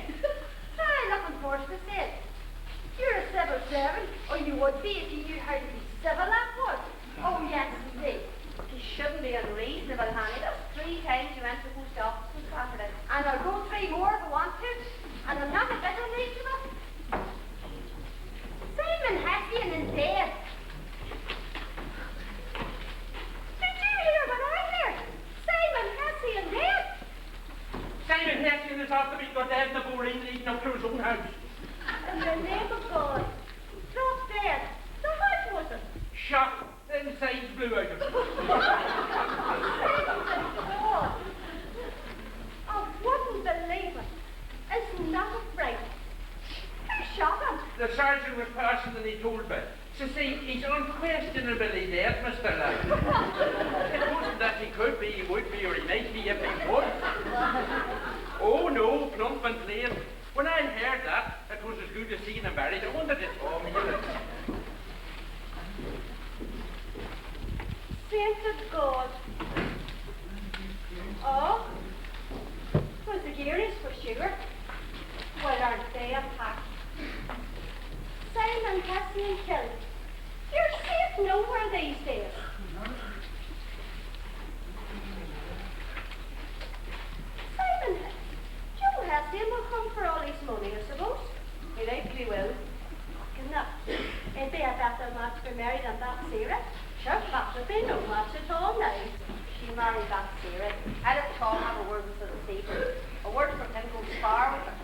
I'm looking for us, she said. You're a civil servant, or you would be if you knew how to be civil, that was. Oh, yes, indeed. You shouldn't be unreasonable, honey. That's 3 times you went to the post office on Saturday. And I'll go 3 more if I want to. And I'm not a bit unreasonable. Simon Hessian is dead. Did you hear what I heard? Simon Hessian dead? Simon Hessian is off to be got dead in the boring leading up to his own house. In the name of God. Drop dead. So how was it? Shot. Insides blew out of him. God. I wouldn't believe it. Isn't that a fright? Who shot him? The sergeant was passing and he told me. So see, he's unquestionably dead, Mr. Lad. It wasn't that he could be, he would be, or he might be if he would. Oh no, plump and plain. When I heard that, it was as good as seeing him buried. I wondered it. Oh, Sainted God. Oh, was the gearies for sure. Well, aren't they a pack? Simon Hessian killed. You're safe nowhere these days. Simon, Joe Hessian will come for all his money, I suppose. He likely will. No, it'd be a better match for Mary than that Sarah. Sure, that would be no match at all now. She married that Sarah. I let Tom have a word with her this evening. A word from him goes far with her.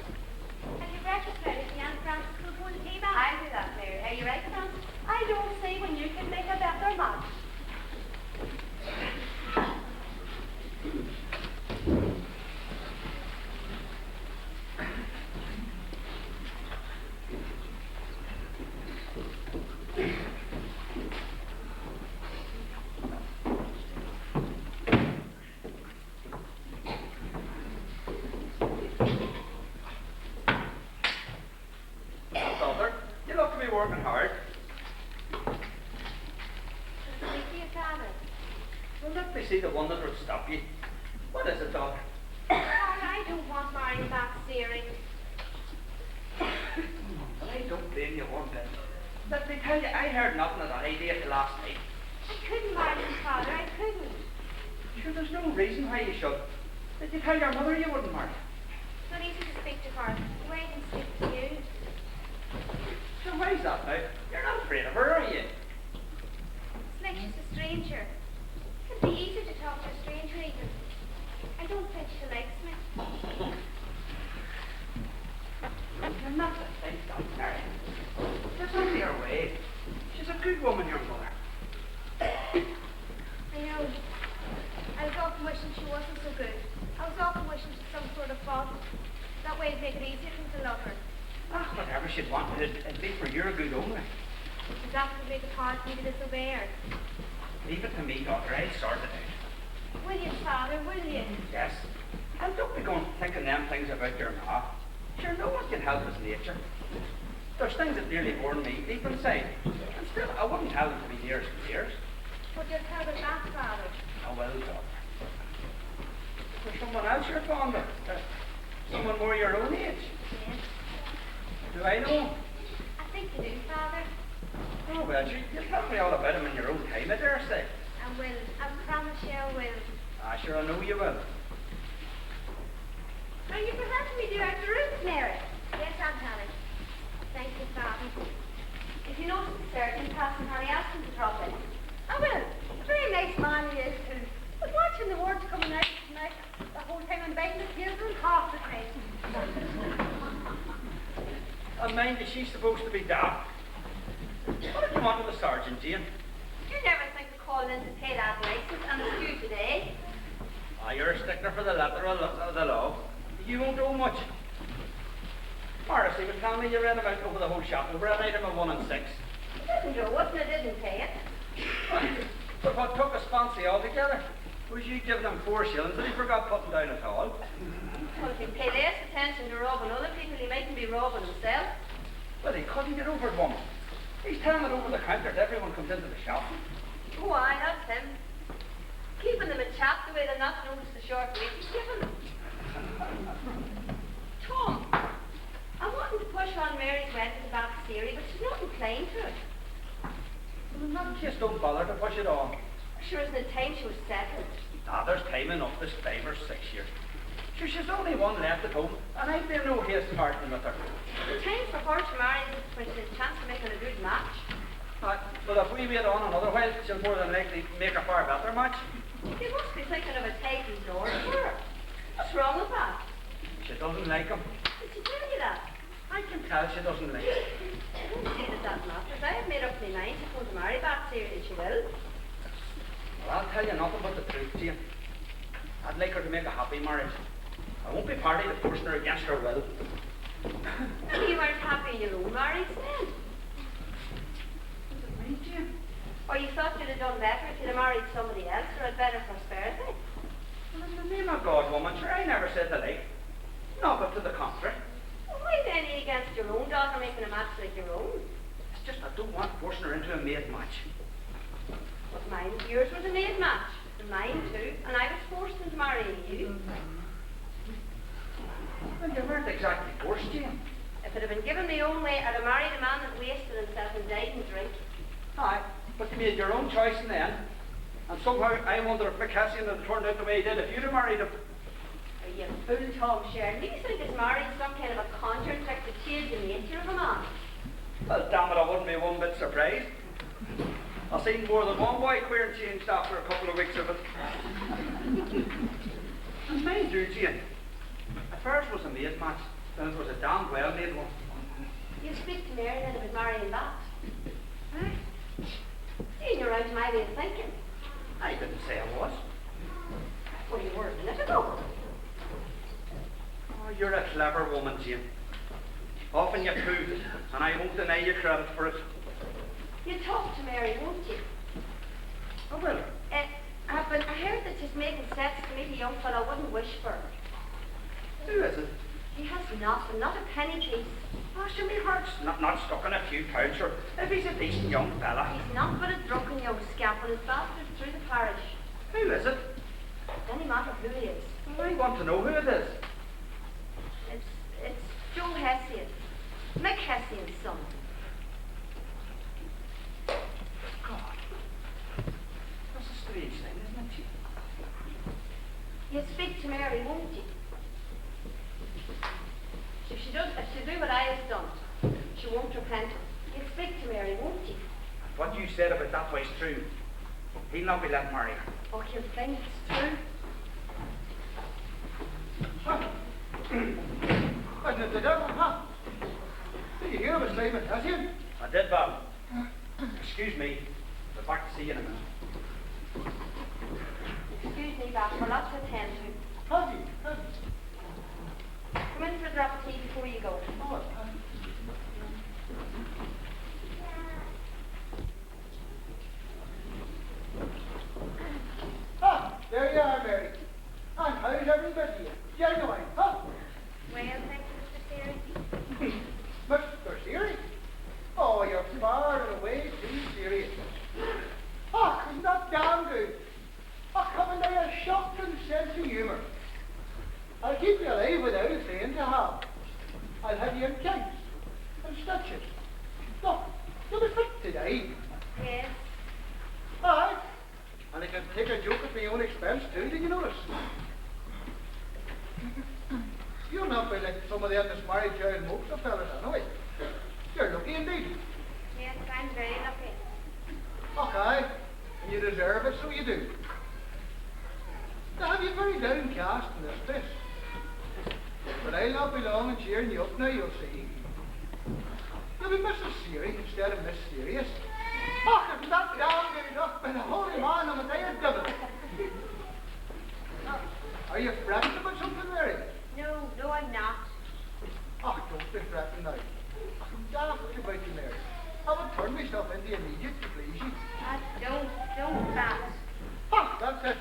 Have you breakfast ready, Aunt Frances will go to tea back? I'll do that, Mary. Are you right, Frances? I don't see when you can make a better match. Father, you look to be working hard. Speak to your father. Well, let me see the one that would stop you. What is it, daughter? I don't want Mary back, Sarah. Well, I don't blame you one bit. Let me tell you, I heard nothing of that idea till last night. I couldn't marry his father, I couldn't. Sure, there's no reason why you should. Did You tell your mother you wouldn't marry. It's not easy to speak to her. The way I can speak to you. So why's that now? You're not afraid of her, are you? It's like she's a stranger. It'd be easier to talk to a stranger even. I don't think she likes me. You're not to think that, Mary. That's only her way. She's a good woman, your mother. I know. I was often wishing she wasn't so good. I was often wishing she had some sort of fault. That way it'd make it easier for me to love her. Ah, whatever she'd want, it'd be for your good only. Does that would make it hard for me to disobey her? Leave it to me, daughter. I'll sort it out. Will you, Father, will you? Yes. And don't be going thinking them things about your ma. Sure, no one can help his nature. There's things that nearly bore me deep inside. And still, I wouldn't tell them to be years and years. But you'll tell her that, Father. I will, daughter. There's someone else you're fond of. Someone more your own age. Yes. Do I know? I think you do, Father. Oh, well, you'll tell me all about him in your own time, I dare say. I will. I promise you I will. Ah, sure, I know you will. Are you presenting me to Dr. Ruth, Mary? Yes, Aunt Helen. Thank you, Father. If you notice the surgeon passing Harry, ask him to drop in. I will. A very nice man he is, too. But watching the words coming out tonight, the whole time I'm biting his heels and half the time. And mind you, she's supposed to be daft. What did you want with the sergeant, Jane? You never think of calling in to pay that license, and it's due today. Ah, you're a stickler for the letter of the law. You won't owe much. Morrissey was telling me you read about over the whole shop over an item of 1 and 6. I didn't know it, and I didn't pay it. But what took us fancy altogether was you giving him 4 shillings that he forgot putting down at all. Well, if you pay less attention to robbing other people, he mightn't be robbing himself. Well, he couldn't get over it, woman. He's telling it over the counter to everyone comes into the shop. Oh, aye, that's him. Keeping them in chat the way they'll not notice the short weight he's given them. Tom, I'm wanting to push on Mary's wedding to back Siri, but she's not inclined to it. Well, in that case, don't bother to push it on. Sure isn't it time she was settled? Ah, there's time enough this 5 or 6 years. Sure, she's only one left at home, and I've been no haste parting with her. The time for her to marry is when she has a chance of making a good match. But if we wait on another while, she'll more than likely make a far better match. You must be thinking of a tidy door for her. What's wrong with that? She doesn't like him. Did she tell you that? I can tell she doesn't like him. I don't see that that matters. I have made up my mind she's going to marry back Siri, and she will. Well, I'll tell you nothing but the truth, Jane. I'd like her to make a happy marriage. I won't be party to forcing her against her will. Maybe you weren't happy in your own marriage then. Is it me, Jane? Or you thought you'd have done better if you'd have married somebody else or had better prosperity. Well, in the name of God, woman, sure, I never said the like. No, but to the contrary. Well, why then are you against your own daughter making a match like your own? It's just I don't want forcing her into a maid match. But yours was a maid match. And mine too. And I was forced into marrying you. Well, you weren't exactly forced, Jane. If it had been given my own way, I'd have married a man that wasted himself and died in drink. Aye, but you made your own choice in the end. And somehow I wonder if Cassian had turned out the way he did if you'd have married him. Are you fool, Tom Sheridan? Do you think this marriage is some kind of a conjuring trick to change the nature of a man? Well, damn it, I wouldn't be one bit surprised. I've seen more than one boy queer and changed after a couple of weeks of it. And mind you, Jane, at first was a maid match, then it was a damn well made one. You speak to Mary then about marrying back. Huh? Seeing you're out of my way of thinking. I didn't say I was. Well, you were a minute ago. Oh, you're a clever woman, Jane. Often you prove it, and I won't deny you credit for it. You'll talk to Mary, won't you? I will. I heard that she's making sets to meet a young fellow I wouldn't wish for. Who is it? He has nothing, not a penny piece. Oh, sure, me heart's not stuck in a few pounds, sure. If he's a decent young fella. He's not but a drunken young scamp and his bastard through the parish. Who is it? Doesn't matter who he is. Well, I want to know who it is. It's Joe Hessian. Mick Hessian's son. God. That's a strange thing, isn't it? You'll speak to Mary, won't you? If she'll do what I have done, she won't repent. You'll speak to Mary, won't you? What you said about that boy's true. He'll not be let marry her. Oh, he'll think it's true. Wasn't it the devil, huh? Did you hear of his name, Hessian? I did, Bob. Excuse me. We're back to see you in a minute. Excuse me, Bob, we're not to attend to. Have you? Have you? Come in for a drop of tea before you go. Oh, there you are, Mary. And how's everybody? Genuine, huh? Well, thank you, Mr. Seary. Mr. Seary? Oh, you're far and away too serious. Oh, isn't that damn good? Oh, coming to a shocking sense of humour. I'll keep you alive without saying to have. I'll have you in kegs and stitches. Look, you'll be fit today. Yes. Aye. And I can take a joke at my own expense too, did you notice? You'll not be like some of the others married child most of fellas anyway. You're lucky indeed. Yes, I'm very lucky. Okay, and you deserve it, so you do. Now, have you very downcast in this place? But I'll not be long in cheering you up now, you'll see. You'll be Mrs. Seary instead of Miss Serious. Oh, isn't that damn good enough by the holy man on the day of devil? Are you fretting about something, Mary? No, I'm not. Oh, don't be fretting now. I'm daft about you, Mary. I would turn myself into immediate to please you. Don't that. Ha, that's it.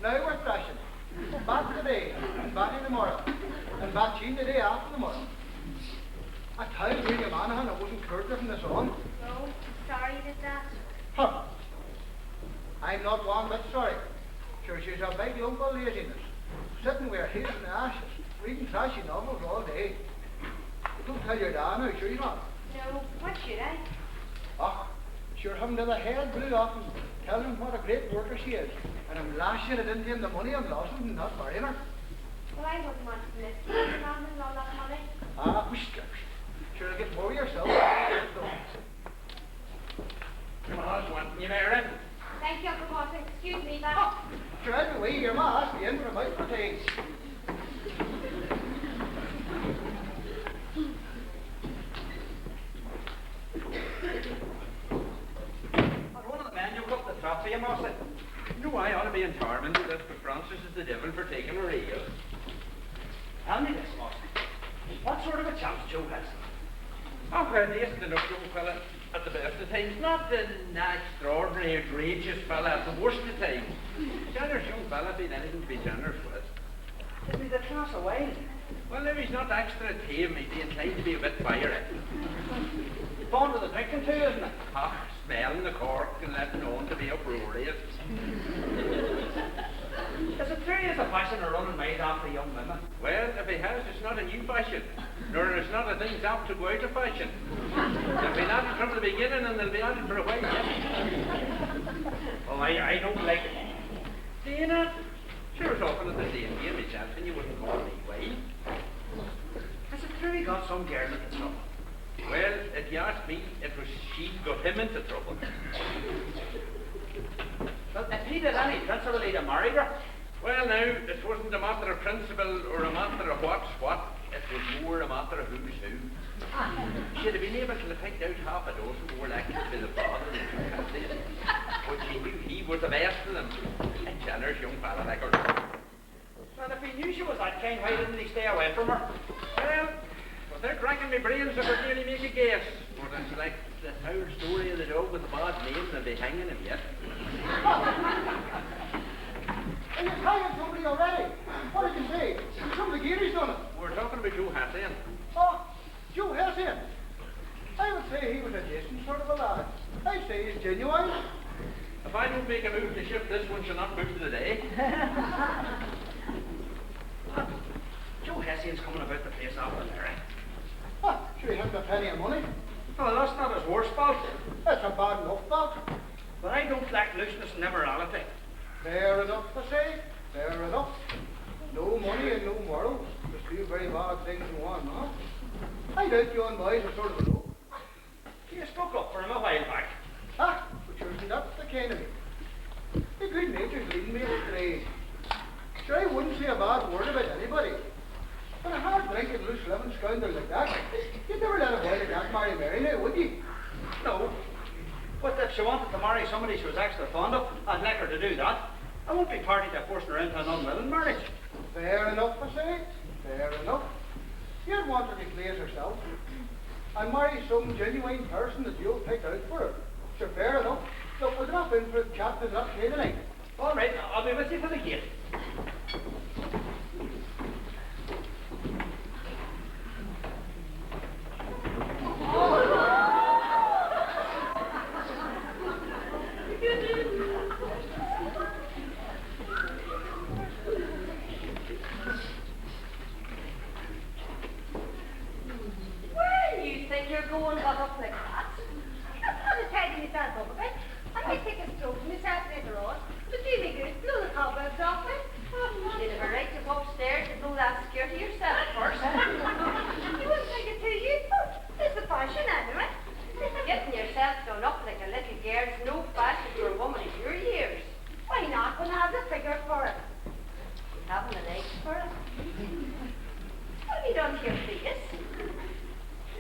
Now we're thrashing. Back today, and back tomorrow, and back Jean the day after tomorrow. I tell you, William Anahan, I wasn't curtain from this on. No, sorry did that. Huh. I'm not one bit sorry. Sure, she's a big lump of laziness. Sitting where he's in the ashes, reading trashy novels all day. Don't tell your dad now, sure you not. No, what should I? Ah, sure, having to the head blew off and tell him what a great worker she is. And I'm lashing it into him the money I'm losing and not marrying her. Well, I wouldn't want to miss you, Mom, and all that money. Ah, whoosh, sure, get more yourself. Come on, wanting you, Mary. Thank you, Uncle Martin. Excuse me, that. Sure, anyway, your ma asked me in for a mouth for tea. One of the men you got the Troupe for you, Mossy. No, I ought to be in torment with this, but Francis is the devil for taking her ill. Tell me this, Mossy. What sort of a chance Joe has? Oh, well, he isn't enough young fella at the best of times. Not the extraordinary, egregious fella at the worst of times. Generous young fella, being anything to be generous with. Isn't he the class of wine? Well, if he's not extra tame, he'd be inclined to be a bit fiery. Fond of the drinking too, isn't it? Ah, smelling the cork and letting on to be uproarious. Is it true he has a passion of running mad after young women? Well, if he has, it's not a new fashion. Nor it's not a thing that's apt to go out of fashion. They'll be at it from the beginning and they'll be at it for a while yet. Oh, I don't like it. Do you not? Sure, it's often at the same game myself and you wouldn't call me way. Is it true he got some girl into trouble? Well, if you ask me, it was she got him into trouble. Well, if he did any principle, he'd have married her. Well, now, it wasn't a matter of principle or a matter of what's what. It was more a matter of who's who. She'd have been able to have picked out half a dozen more likely to be the father and the two captains. But she knew he was the best of them. A generous young fella like her. Well, if he knew she was that kind, why didn't he stay away from her? Well, without racking my brains, I could nearly make a guess. But it's like the whole story of the dog with the bad name, they'll be hanging him yet. Are you hanging somebody already? What did you say? Some of the gear's done it. We're talking about Joe Hassan. Oh, Joe Hessian. I would say he was a decent sort of a lad. I'd say he's genuine. If I don't make a move to shift, this one shall not move to the day. Joe Hessian's coming about the place after Larry. Ah, sure he hasn't a penny of money. Well, that's not his worst fault. That's a bad enough fault. But I don't lack looseness and immorality. Fair enough to say. Fair enough. No money and no morals. Just two very bad things in one, huh? I doubt you and boys are sort of a low. You spoke up for him a while back. Ah, but sure, see, that's the kind of it. The good nature's leading me astray. Sure, I wouldn't say a bad word about anybody. But a hard drinking, loose living scoundrel like that, you'd never let a boy like that marry Mary now, would you? No. But if she wanted to marry somebody she was actually fond of, I'd like her to do that. I won't be party to forcing her into an unwilling marriage. Fair enough, I say. Fair enough. You'd want her to please herself. And marry some genuine person that you'll pick out for her. Sure, fair enough. Look, we'll drop in for a chat this afternoon tonight. All right, I'll be with you for the gate. Where do you think you're going got up like that? I'm just tidying myself up a bit. I might take a stroke myself later on. But do me good, blow the cobwebs off me. You'd have a right to go upstairs and blow that skirt to yourself first. You wouldn't think it too useful. It's the fashion anyway. Getting yourself done up like a little girl's no fashion for a woman of your years. Why not when I have the figure for it? You haven't the legs for it. What have you done to your face?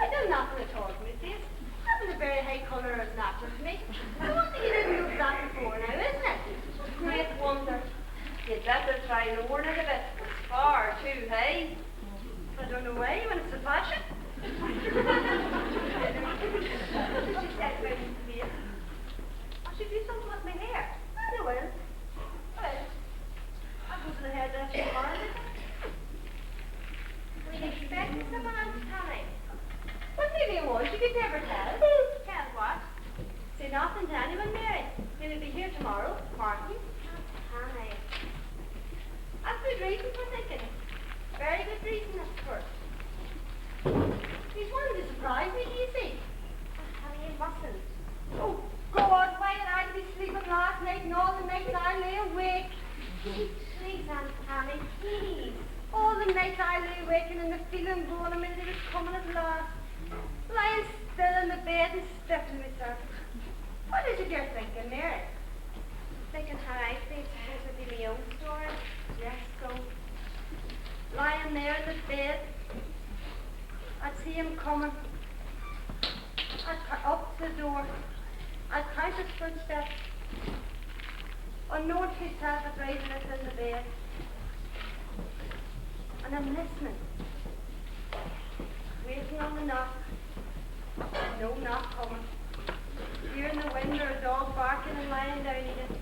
I done nothing at all to my face. Having a very high colour is natural to me. I wonder you didn't look that before now, isn't it? Great wonder. You'd better try lowering it a bit. It's far too high. I don't know why, when it's a fashion. What did she say about my face? I should do something with my hair. I will. Well, I go to the hairdresser tomorrow. Were you expecting someone else coming? Well, maybe it was. You could never tell. Tell what? Say nothing to anyone, Mary. He'll be here tomorrow. Martin. Hi. That's good reason for thinking it. Very good reason, that's for. He's wanting to surprise me, do you see? Honey, you mustn't. Oh, God, why did I be sleeping last night and all the nights I lay awake? Please, Aunt Annie, please. All the nights I lay awake and in the feeling growing a minute it was coming at last. Lying still in the bed and stiffing myself. What is it you're thinking, Mary? Thinking how I feel supposed to be my own story. Yes, so. Lying there in the bed, I'd see him coming. I'd up to the door. I'd count his footsteps. Unknown to himself, I'd raise it in the bed. And I'm listening. Waiting on the knock. No knock coming. Hearing the wind or a dog barking and lying down again.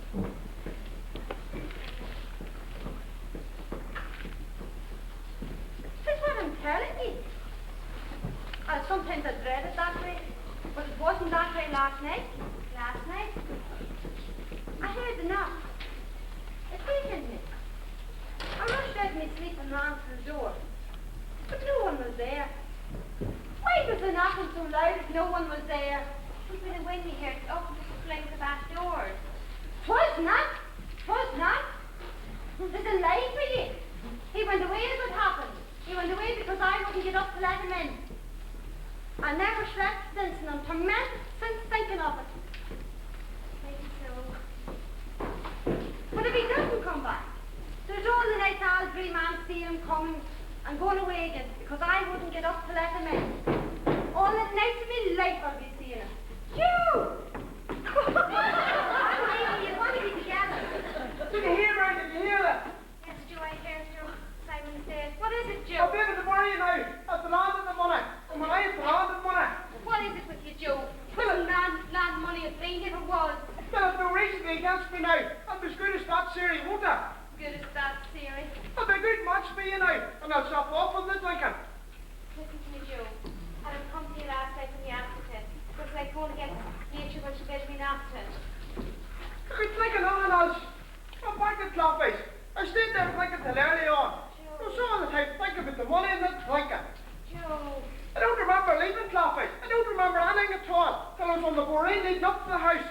That's what I'm telling you. Sometimes I dread it that way, but it wasn't that way last night. Last night? I heard the knock. It wakened me. I rushed out of my sleep and ran to the door, but no one was there. Why was the knocking so loud if no one was there? It was the wind we heard up the fling the back doors. 'Twas not. 'Twas not. There's a lie for you. He went away as it happened. He went away because I wouldn't get up to let him in. I never slept since, and I'm tormented since thinking of it. Maybe so. But if he doesn't come back, there's all the nights I'll dream and see him coming and going away again because I wouldn't get up to let him in. All the nights of my life I'll be seeing him. You! Maybe you want to be together. Did you hear, Mary? Did you hear that? Yes, Joe, I heard Joe. Simon said. What is it, I'll Joe? be able to marry you now. I've landed the money. And when I've landed money, What is it with you, Joe? Putting land money at me if it was. there's no reason to be against me now. I'll be as good as that Siri, won't I? Good as that, Siri. I'll be a good match for you now. And I'll stop off on the drinking. Listen to me, Joe. I was come to you last night when you asked it. It was like going against nature when she bid me not to. I've been thinking on and on. I'm back at Clapface. I stayed there thinking till early on. I was all the time thinking about the money and the drinking. Joe. I don't remember leaving Clapface. I don't remember anything at all till I was on the boring leading up to the house.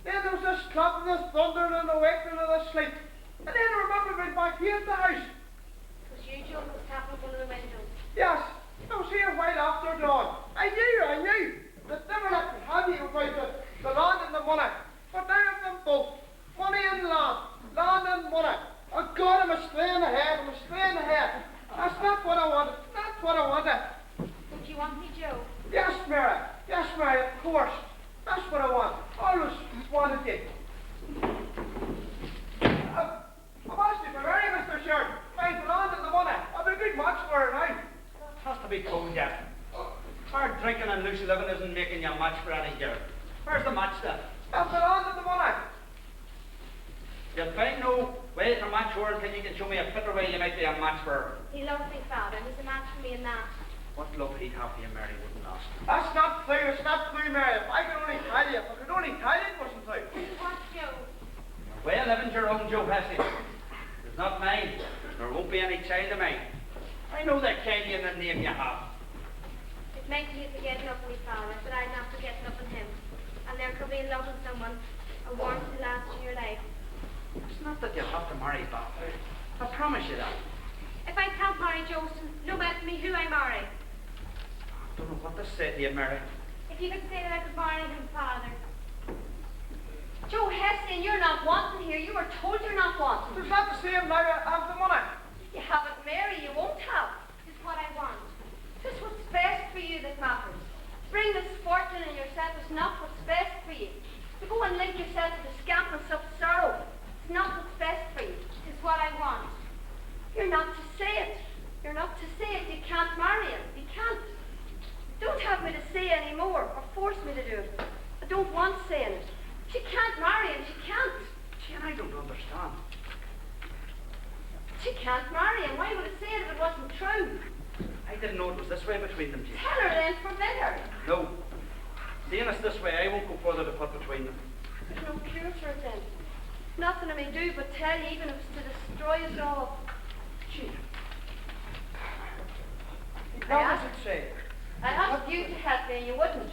Then there was this clap and this thunder and the waking of the sleep. And then I remember being back here at the house. It was you, Joe, who was tapping one of the windows. Yes, I was here a while after dawn. I knew. That never let me have you about the land and the money. But now of them both, money and land and money. Oh God, I'm straying ahead. That's not what I wanted, Don't you want me, Joe? Yes, Mary, of course. That's what I want. Always wanted it. I'm asking for Mary, Mr. Sheriff. Mind the land and the money. I've a good match for her now. It has to be cold, Jeff. Hard drinking and loose living isn't making you a match for any girl. Where's the match then? That's the land and the money. You'll find no way to match her until you can show me a fitter way you might be a match for her. He loves me, Father. He's a match for me in that. What love he'd have for you, Mary, wouldn't ask. That's not true. It's not true, Mary. If I could only tell you. It wasn't true. What, Joe? Well, living's your own, Joe Hesse. It's not mine. There won't be any child of mine. I know that Kenny in the name you have. It makes me forget loving me, Father, but I'm not forgetting loving him. And there could be loving someone, a warmth to last in your life. It's not that you'll have to marry Bob. I promise you that. If I can't marry Joseph, no matter to me who I marry. I don't know what to say to you, Mary. If you could say that I could marry him, Father. Joe Heston, you're not wanted here. You were told you're not wanted. It's not the same now as the money. You haven't married, you won't have. Is what I want. Just what's best for you that matters. Bring this fortune in yourself is not what's best for you. To go and link yourself to the scamp and such sorrow. It's not what's best for you. It's what I want. You're not to say it. You're not to say it. You can't marry him. You can't. Don't have me to say any more or force me to do it. I don't want saying it. She can't marry him. She can't. Jane, I don't understand. She can't marry him. Why would I say it if it wasn't true? I didn't know it was this way between them, Jane. Tell her then, forbid her. No. Seeing us this way, I won't go further to put between them. There's no cure for it then. Nothing I may do but tell you, even if it's to destroy us all. Jane. What does it say? I asked you to help me and you wouldn't.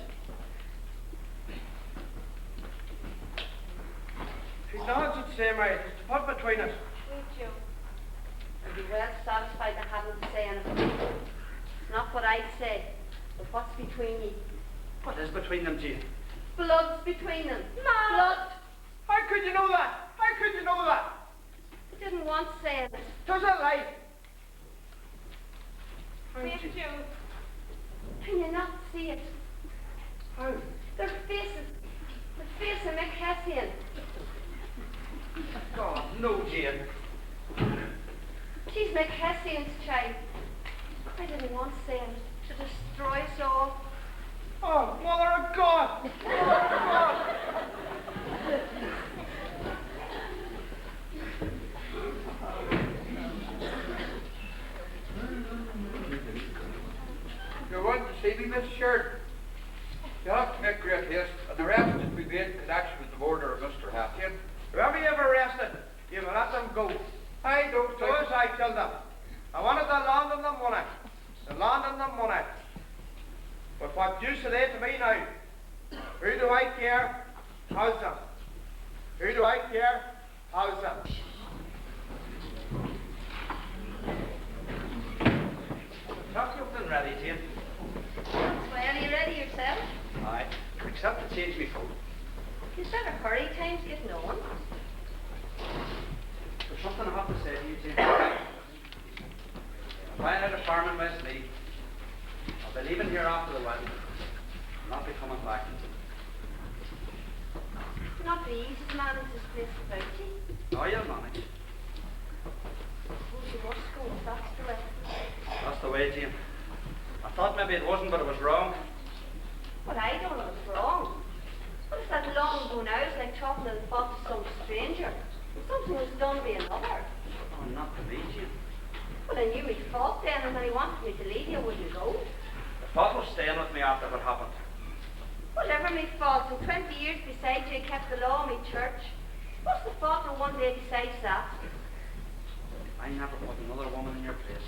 She nods it say, Mary. It's to put between us. Won't you? I'd be well satisfied to having to say anything. It's not what I'd say, but what's between you. What is between them, Jane? Blood's between them. Blood. How could you know that? I didn't want saying it. Does it lie? Wait, Joe. Can you not see it? How? Their faces. The face of Mick Hessian. God, no, Jane. She's Mick Hessian's child. I didn't want saying it. To destroy us all. Oh, Mother of God! You want to see me, Miss Sheriff? You have to make great haste. An arrest is to be made in connection with the murder of Mr. Hatfield. Whoever you ever arrested, you will let them go. I don't So think... as I tell them, I wanted the land and the money. The land and the money. But what you say to me now, who do I care? How's them? Who do I care? How's them? Have you been ready, Jane? Well, are you ready yourself? Aye. Except to change me phone. You better hurry, time's getting on. There's something I have to say to you, Jane. If I had a farm in my sleeve, I'll be leaving here after the wedding. I'll not be coming back. Not the easiest man in this place without you. No, you'll manage. Suppose you must go, if that's the way. That's the way, Jane. I thought maybe it wasn't, but it was wrong. Well, I don't know what's wrong. What is that long ago now? It's like talking to the fault of some stranger. Something was done to another. Oh, not to me, Jane. Well, I knew he'd fault then, and when he wanted me to leave you, I wouldn't go. The thought was staying with me after what happened. Whatever me fault, in 20 years beside you, I kept the law in my church. What's the fault of one day besides that? I never put another woman in your place,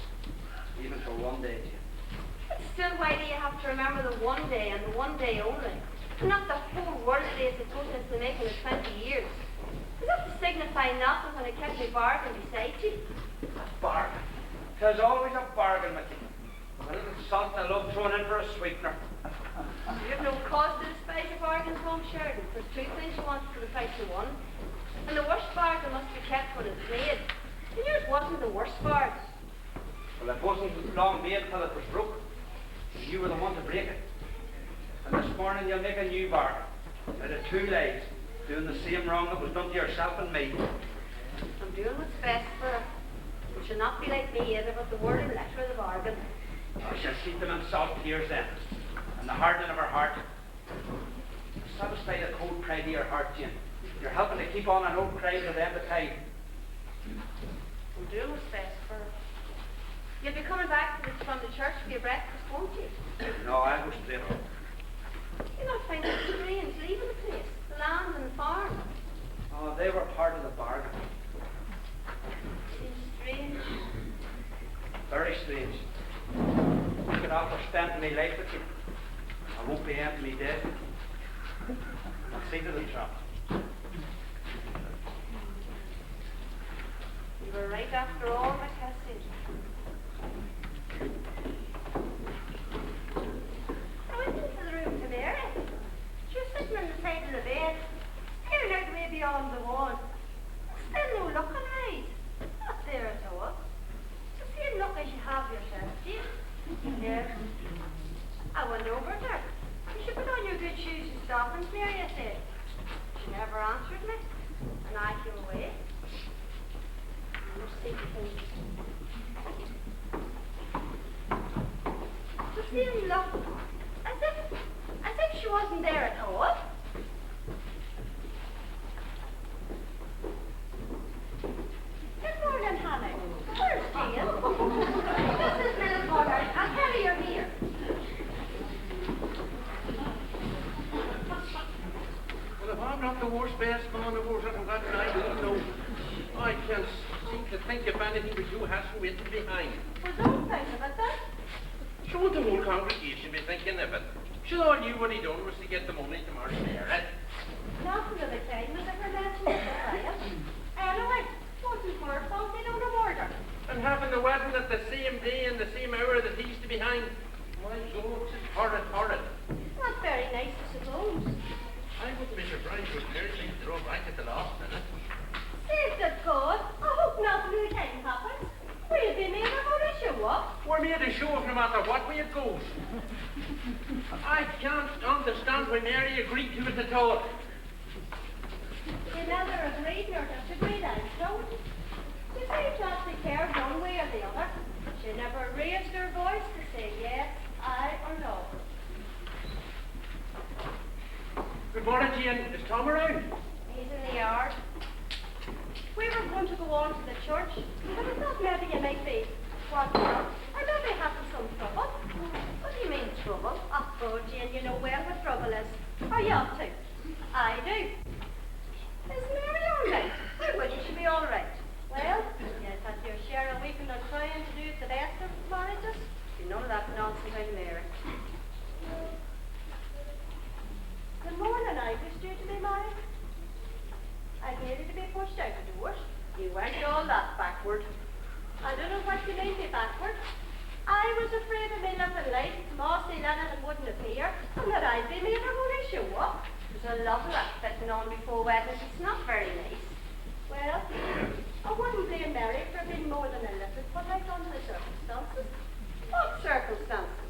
even for one day, Jane. But still, why do you have to remember the one day and the one day only? And not the whole world days that goes into the making of 20 years? Is that the signify nothing when I kept my bargain beside you. A bargain. There's always a bargain with you. A little salt and a love thrown in for a sweetener. You have no cause to despise a bargain, Tom Sheridan. There's two things you want for the price of one. And the worst bargain must be kept when it's made. And yours wasn't the worst bargain. Well, it wasn't long made till it was broke. And you were the one to break it. And this morning you'll make a new bargain. Out of two lives, doing the same wrong that was done to yourself and me. I'm doing what's best for her. It should not be like me either, but the word and letter of the bargain. I shall keep them in salt tears then. And the hardening of her heart. Satisfy the cold pride of your heart, Jane. You're helping to keep on an old cry to the end of time. I'm doing what's best for her. You'll be coming back from the church for your breakfast, won't you? No, I'll go straight home. You're not finding it strange leaving the place, the land and the farm. Oh, they were part of the bargain. Seems strange. Very strange. I could offer spending my life with you. I won't be ending me dead. I'll see to the Troupe. You were right after all, McCassidy. I went into the room to Mary. She was sitting on the side of the bed, staring out the way beyond the wall. Still no look in her eyes. Not there at all. It's the same look as you have yourself, Jane. Yes. I went over to her. You should put on your good shoes and stockings, Mary, I said. She never answered me, and I came away. I must see the things. The same look, as if she wasn't there at all. Good morning, Hannah. Where's Jane? This is Miss Mother. I'll tell her you're here. Well, if I'm not the worst best man of ours that got night, no. I can't seem to think of anything but you hassle with behind. Well, don't think of it then. Shouldn't the whole congregation be thinking of it? Sure, all you what he done was to get the money to our share. Nothing of the kind was ever mentioned at the trial. Anyway, wasn't her fault they don't award her. And having the wedding at the same day and the same hour that he's to be hanged. My God, it's horrid, horrid. Not very nice, I suppose. I wouldn't be surprised if Percy throw back at the last minute. Save the God. I hope nothing of the kind happens. We'll be made of a show up. We're made a show no matter what way it goes. I can't understand why Mary agreed to it at all. They neither agreed nor disagreed, I don't. She seems not to care one way or the other. She never raised her voice to say yes, aye, or no. Good morning, Jane. Is Tom around? He's in the yard. We were going to go on to the church, but I thought maybe you might be wanting up, or maybe having some trouble. What do you mean, trouble? Oh, Jane, you know well what trouble is. Are you up to? I do. Is Mary all right? I wish she should be all right. Well, yes, that's your share of weeping or trying to do the best of marriages. None of that nonsense out of Mary. The morning I was due to be married, I needed to be pushed out the doors. You weren't all that backward. I don't know what you mean by backward. I was afraid of me looking like Mossy Lennon wouldn't appear, and that I'd be made her when I show up. There's a lot of that fitting on before weddings. It's not very nice. Well, I wouldn't blame Mary for being more than a little put out under the circumstances. What circumstances?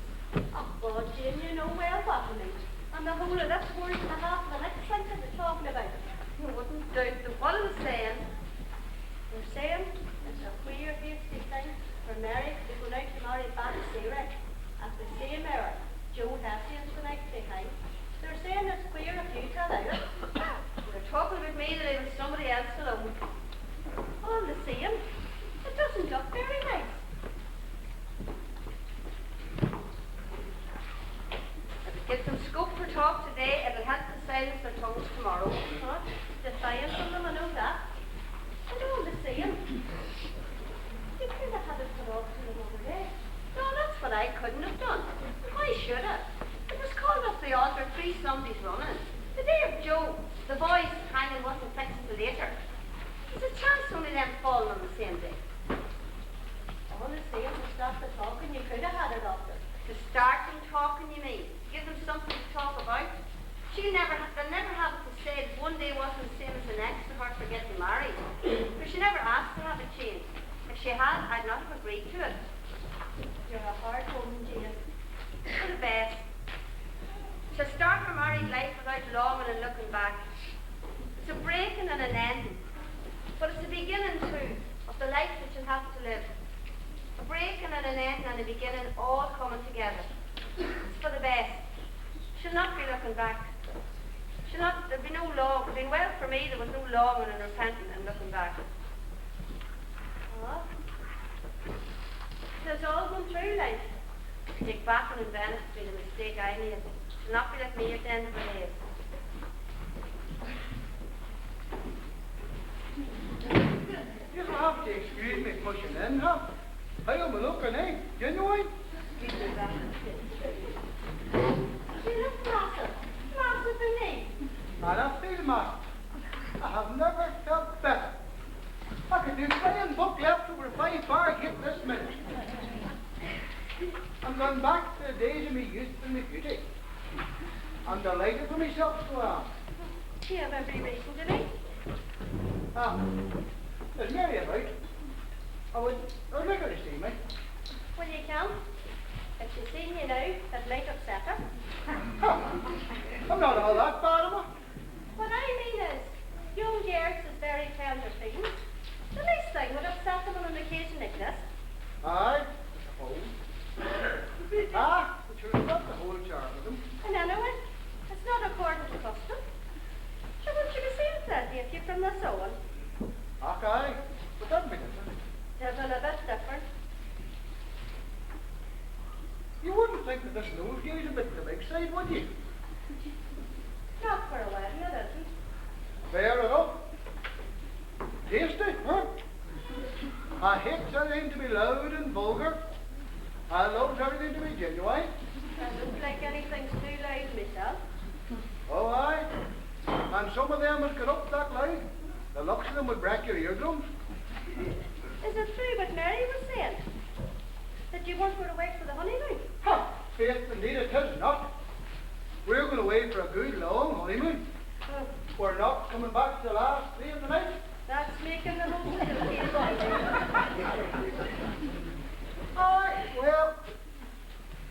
Oh, God, Jane, you know well what I mean. And the whole of this word and a half of the next sentence is talking about it. You wouldn't doubt that what I was saying. They're saying it's a queer, hasty thing for Mary to go out to marry back Sarah at the same hour Joe Hessian's the night behind. They're saying it's queer if you tell her. They're talking about me that I was somebody else alone. All the same, it doesn't look very nice. If it gives them scope for talk today, it'll help to silence their tongues tomorrow. Huh? Defiance from them, I know that. And all the same, you could have had it put off till another day. No, that's what I couldn't have done. I should have. It was called off the altar 3 Sundays running. The day of Joe, the boys hanging wasn't fixed till later. To start them talking, you mean? Give them something to talk about? They'll never have it to say that one day wasn't the same as the next to her for getting married. But she never asked to have it changed. If she had, I'd not have agreed to it. You're a hard woman, Jane. For the best. To start her married life without longing and looking back. It's a breaking and an ending. But it's a beginning too of the life that she'll have to live. A breaking and an ending and a beginning all coming together. It's for the best. She'll not be looking back. There'll be no long. It'd been well for me there was no longing and repenting and looking back. Oh. It's all gone through life. Take back and invent it's been a mistake I made. She'll not be like me at the end of her days. You'll have to excuse me pushing in, huh? How am I looking, eh? Genuine? You look massive. Massive for me. And I feel mad. I have never felt better. I could do playing book left over 5 bar hit this minute. I'm going back to the days of my youth and my beauty. I'm delighted for myself, so I am. You have every reason to be. There's Mary about. I would like her to see me. Well, you can. If she's seen you now, it might upset her. I'm not all that bad, am I? What I mean is, young Gerds is very tender things. The least thing would upset them on an occasion like this. Aye, I suppose. But you've got the whole charm of them. And anyway, it's not according to custom. Sure, won't you be seeing plenty if you're from the Sohan? Aye, but that'd be different. They're a bit different. You wouldn't think that this nosegae's a bit the big side, would you? Not for a wedding, it isn't. Fair enough. Tasty, huh? I hate everything to be loud and vulgar. I love everything to be genuine. I don't like anything's too loud myself. Oh, aye. And some of them would get up that loud. The looks of them would break your eardrums. Is it true what Mary was saying? That you weren't going to wait for the honeymoon? Ha! Faith, indeed it is not. We're going away for a good long honeymoon. Oh, We're not coming back to the last day of the night. that's making the most of it. Well,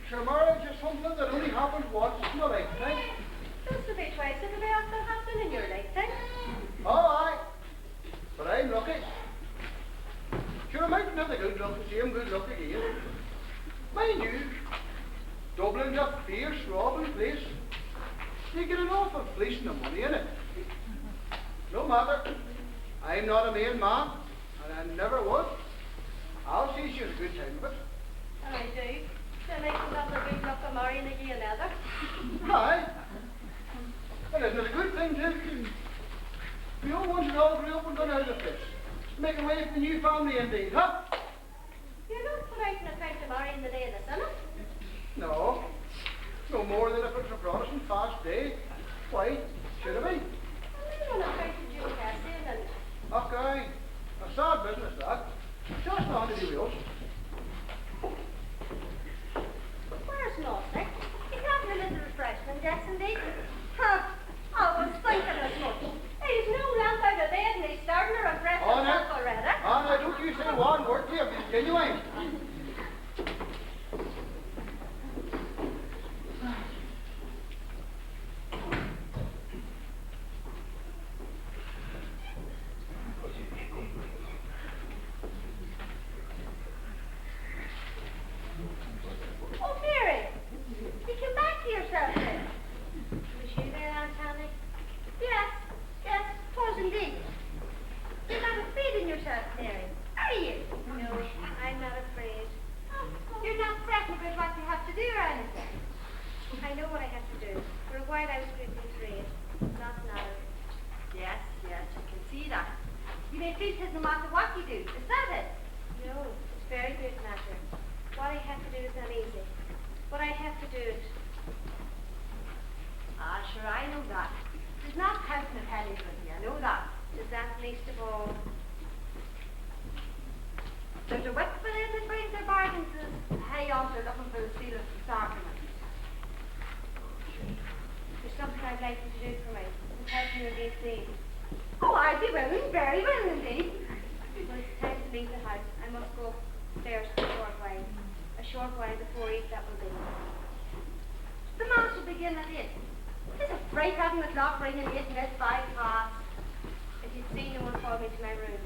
sure, marriage is something that only happens once in a lifetime. This will be twice it'll be after happening in your lifetime. Oh, aye. But I'm lucky. Sure, I mightn't have the good luck to see him good luck again. Mind you, Dublin's a fierce robbing place. You get an awful fleecing of money in it. No matter. I'm not a main man, and I never was. I'll see she's a good time of it. And I do. Then I can have the good luck of marrying again either. Aye. Well, isn't it a good thing, too? The old ones that all grew up and gone out of the place. Making way for the new family, indeed, huh? You're not put out an account of marrying the day of the Senate. No. No more than if it's a Protestant fast day. Why? Should it be? And then on account of June Cassian and... Okay. A sad business, that. Just nothing to do with us. Where's Nosnick? He's having a little refreshment, Destiny. Huh. I was thinking as much. He's no lamp out of bed and he's starting to refresh himself already. Now, don't you say one word to you. Genuine. Oh, Mary, you came back to yourself then. Was you there, Aunt Annie? Yes, 'twas indeed. You're not afraid in yourself, Mary, are you? No, I'm not afraid. Oh, you're not fretting about what you have to do or anything. I know what I have to do. For a while I was going to be afraid. Not now. Yes, I can see that. You may feel it no matter what you do, is that it? No, it's very good matter. What I have to do is not easy. But I have to do it. Ah, sure, I know that. There's not counting of pennies with you, I know that. Is that least of all? There's a whip for them that brings their bargains as pay off looking for the seal of the sacrament. There's something I'd like you to do for me. It's helping your late days. Oh, I'd be willing, very willing indeed. Well, it's time to leave the house. I must go upstairs for a short while. A short while before 8, that will be. The mass will begin at 8. It's a fright having the clock ringing 8 and it's 5 past. If you'd seen no one call me to my room,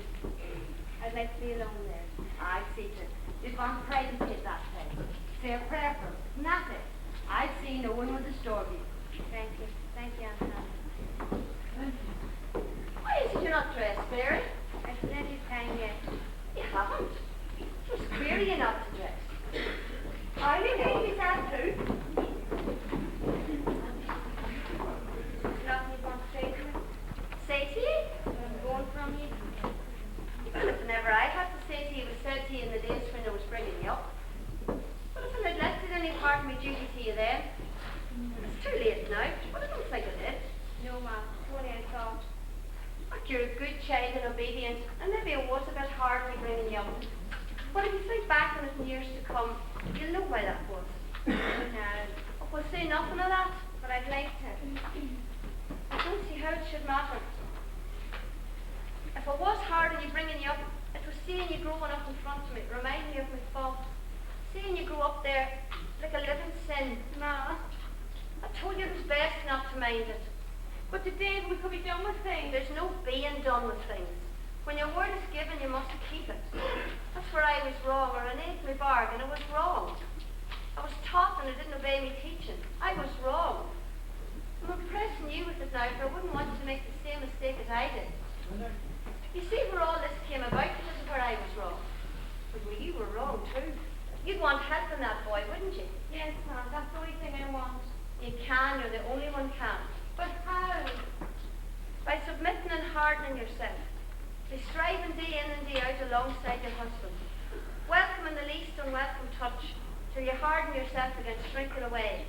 I'd like to be alone there. I'd see to it. You'd want privacy at that time. Say a prayer for us, and that's it. I'd see no one would disturb you. Thank you. Thank you, Aunt Hannah. Why is it you're not dressed, Mary? I've plenty of time yet. You haven't. It was queer you not to dress. Are you taking me out too? There's nothing you want to say to me? Say to you? That I'm going from you? Well, if never I had to say to you, it was said to you in the days when I was bringing you up. But if I neglected any part of my duty to you then, it's too late now, but I don't think I did. No, Ma'am. It's only I thought. But you're a good child and obedient, and maybe it was a bit hard me bringing you up. But if you think back on it in years to come, you'll know why that was. No, We'll say nothing of that. but I'd like to. I don't see how it should matter. If it was hard on you bringing you up, it was seeing you growing up in front of me, reminding me of my fault. Seeing you grow up there like a living sin. Ma, I told you it was best not to mind it. but today we could be done with things. There's no being done with things. When your word is given, you must keep it. That's where I was wrong, or I made my bargain. I was wrong. I was taught and I didn't obey me teaching. I was wrong. I'm impressing you with it now, for I wouldn't want you to make the same mistake as I did. You see where all this came about because of where I was wrong. But well, you were wrong too. You'd want help in that boy, wouldn't you? Yes, Ma, that's the only thing I want. You can, you're the only one can. But how? By submitting and hardening yourself. By striving day in and day out alongside your husband. Welcome in the least unwelcome touch, till you harden yourself against shrinking away.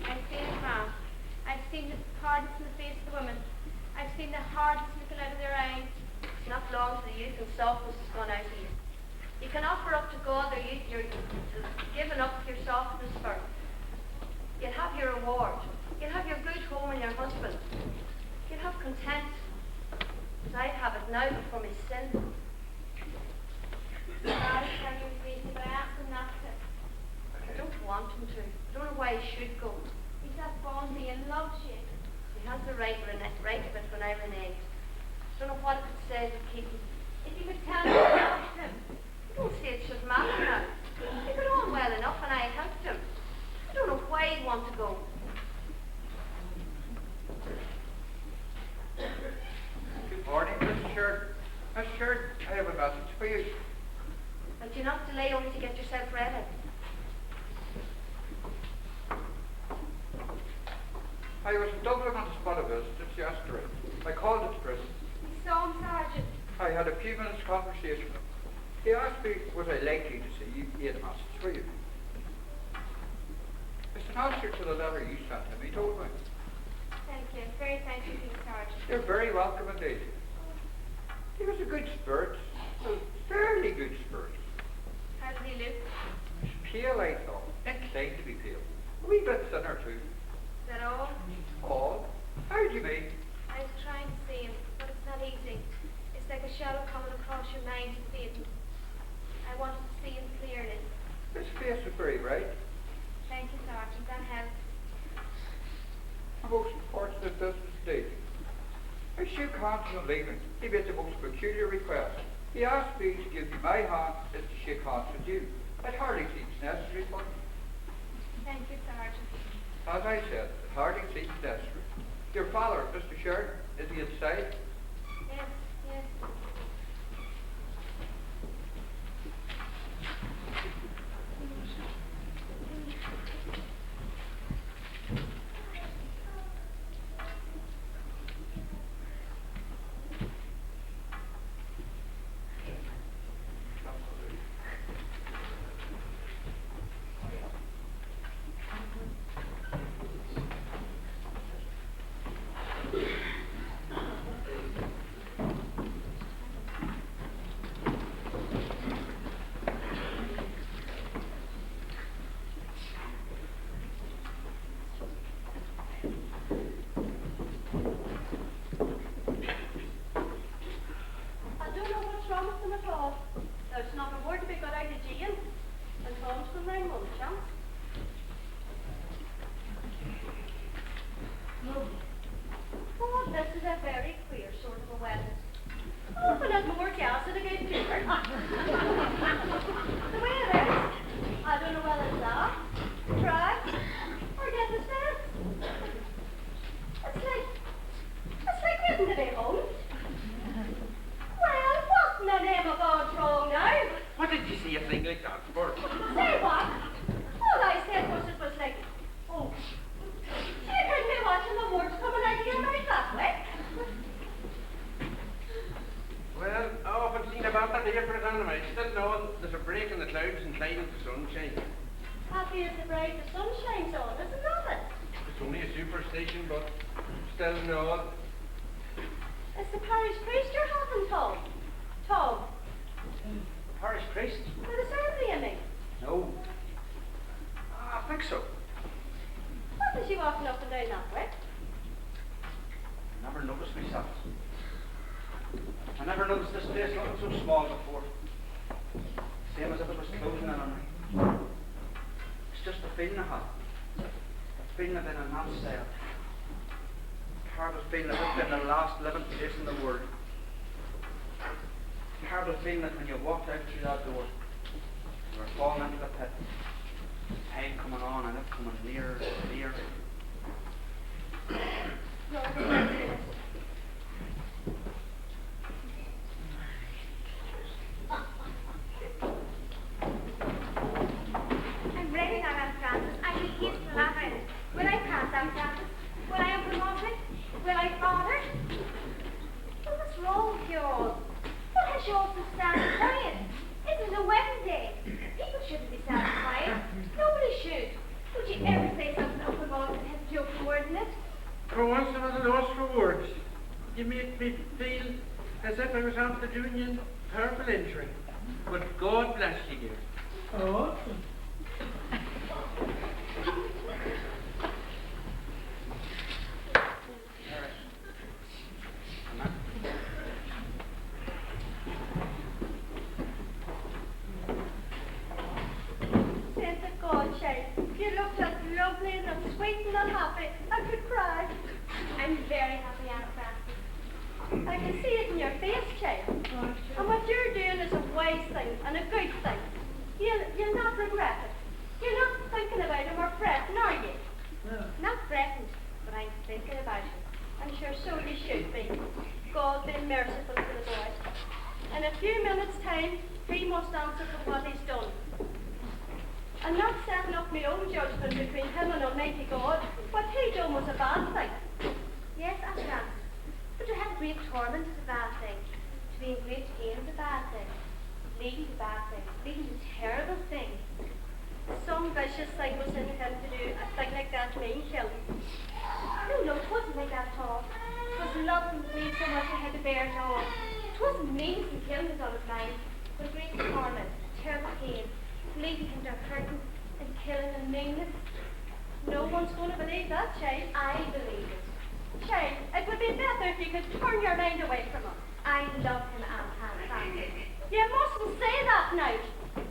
I've seen it, Ma. I've seen the hardness in the face of the women. I've seen the hardness looking out of their eyes. It's not long till the youth and softness has gone out of you. You can offer up to God their youth, you're giving up your softness for. You'll have your reward. You'll have your good home and your husband. You'll have content. As I have it now before my sin. God is telling me to leave me, but I asked him not to. I don't want him to. I don't know why he should go. He's that fond of me and loves you. He has the right of it when I reneged. I don't know what I could say to keep him. If you could tell me I loved him. I don't see it should matter now. He got on well enough and I helped him. I don't know why he'd want to go. Good morning, Mrs. Sheridan. Miss Sheridan, I have a message for you. But do not delay only to get yourself ready. I was in Dublin on a spot of visit just yesterday. I called at the prison. You saw him, Sergeant. I had a few minutes conversation with him. He asked me, was I likely to see you? He had a message for you. It's an answer to the letter you sent him, he told me. Thank you. Very thankful to you, Sergeant. You're very welcome indeed. He was a good spirit, a fairly good spirit. How did he look? He was pale, I thought, inclined to be pale. A wee bit thinner too. Is that all? All? How do you mean? I was trying to see him, but it's not easy. It's like a shadow coming across your mind and fading. I wanted to see him clearly. His face was very bright. Thank you, Sergeant. That helped. A most unfortunate business indeed. I shook hands on leaving. He made the most peculiar request. He asked me to give you my hand and to shake hands with you. It hardly seems necessary for me. Thank you, Sergeant. As I said, it hardly seems necessary. Your father, Mr. Sheridan, is he inside? Yes, yes. for. Say what? All I said was it was like, oh, you heard me watching the words coming out of your mouth that way. Well, I often seen about that here for it anyway. Still knowing there's a break in the clouds and tide into sunshine. Happy as the bright the sun shines on, isn't it? It's only a superstition, but still knowing. It's the parish priest you're having, Tom. Tom, Parish priest? for the ceremony, I mean. No. I think so. What is you walking up and down that way? I never noticed myself. I never noticed this place looking so small before. Same as if it was closing in on me. It's just the feeling I had. The feeling of being in that cell. Terrible feeling of it being the last living place in the world. Terrible feeling that when you walked out through that door, you were falling into the pit. Pain coming on and it coming nearer and nearer. Lord, bless you. I'm ready now, Aunt Frances. I will haste the ladder. Will I pass, Aunt Frances? Will I am promoted? Will I father? Well, what's wrong with you all? What has you all to stand quiet? It is a wedding day. People shouldn't be satisfied. Nobody should. Would you ever say something up and on that has a joking word in it? For once I was a loss for words. You make me feel as if I was after doing you a terrible injury. But God bless you, dear. Oh. Saints of God, Shane, you look as lovely and as sweet and unhappy. I could cry. I'm very happy, Aunt Frances. I can see it in your face, Shane. And what you're doing is a wise thing and a good thing. You'll not regret it. You're not thinking about him or fretting, are you? Not threatened, but I'm thinking about it. I'm sure so you should be. God be merciful to the boy. In a few minutes' time, he must answer for what he's done. I'm not setting up my own judgment between him and Almighty God. What he done was a bad thing. Yes, Aunt Frances. But to have great torment is a bad thing. To be in great pain is a bad thing. Leading to bad things, leading to terrible things. Some vicious thing was in him to do a thing like that mean killing. No, it wasn't like that at all. It was loving me so much I had to bear it all. It wasn't meanness and killing was on his mind, but great torment, terrible pain, leading him to hurting and killing and meanness. No one's going to believe that, Shane. I believe it. Shane, it would be better if you could turn your mind away from him. I love him, Aunt Frances. You mustn't say that now.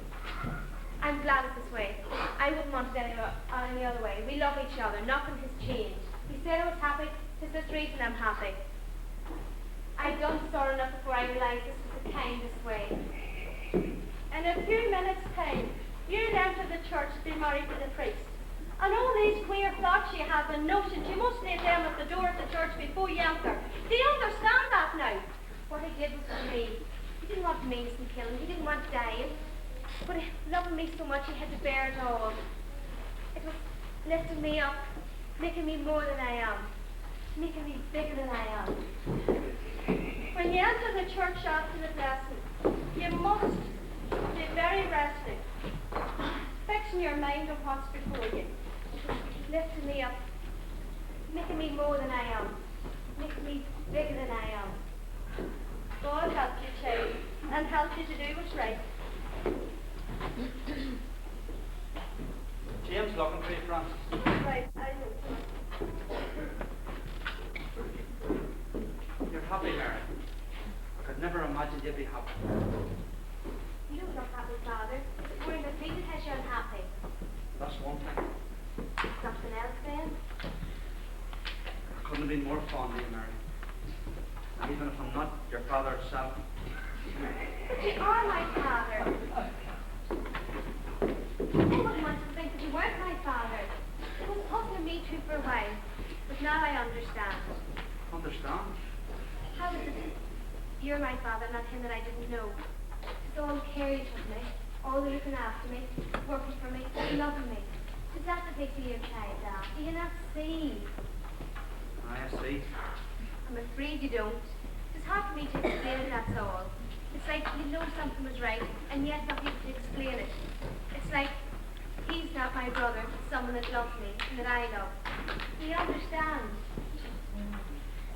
I'm glad it's this way. I wouldn't want it any other way. We love each other. Nothing has changed. He said I was happy. It's this reason I'm happy. I've done sorrow enough before I realised this was the kindest way. In a few minutes' time, you'll enter the church to be married to the priest. And all these queer thoughts you have and notions, you must lay them at the door of the church before you enter. Do you understand that now? What he did was for me. He didn't want meanness and killing. He didn't want dying. But he loved me so much he had to bear it all. It was lifting me up, making me more than I am, making me bigger than I am. When you enter the church after the blessing, you must be very resting, fixing your mind on what's before you. Lifting me up, making me more than I am, making me bigger than I am. God help you, child, and help you to do what's right. James looking for you, Francis. Right, I know. You're happy, Mary. I could never imagine you'd be happy. You don't look happy, Father. It's worrying that me that has you unhappy. That's one thing. Something else, then? I couldn't have been more fond of you, Mary. And even if I'm not your father itself. But you are my father. I wouldn't want to think that you weren't my father. It was puzzling me too for a while, but now I understand. Understand? How is it you're my father, not him that I didn't know? It's all carried with me. All the looking after me, working for me, loving me. Is that the big deal, child, Dad? Do you not see? I see. I'm afraid you don't. It's hard for me to explain, that's all. It's like you know something was right, and yet not able to explain it. It's like he's not my brother, someone that loves me, and that I love. Do you understand?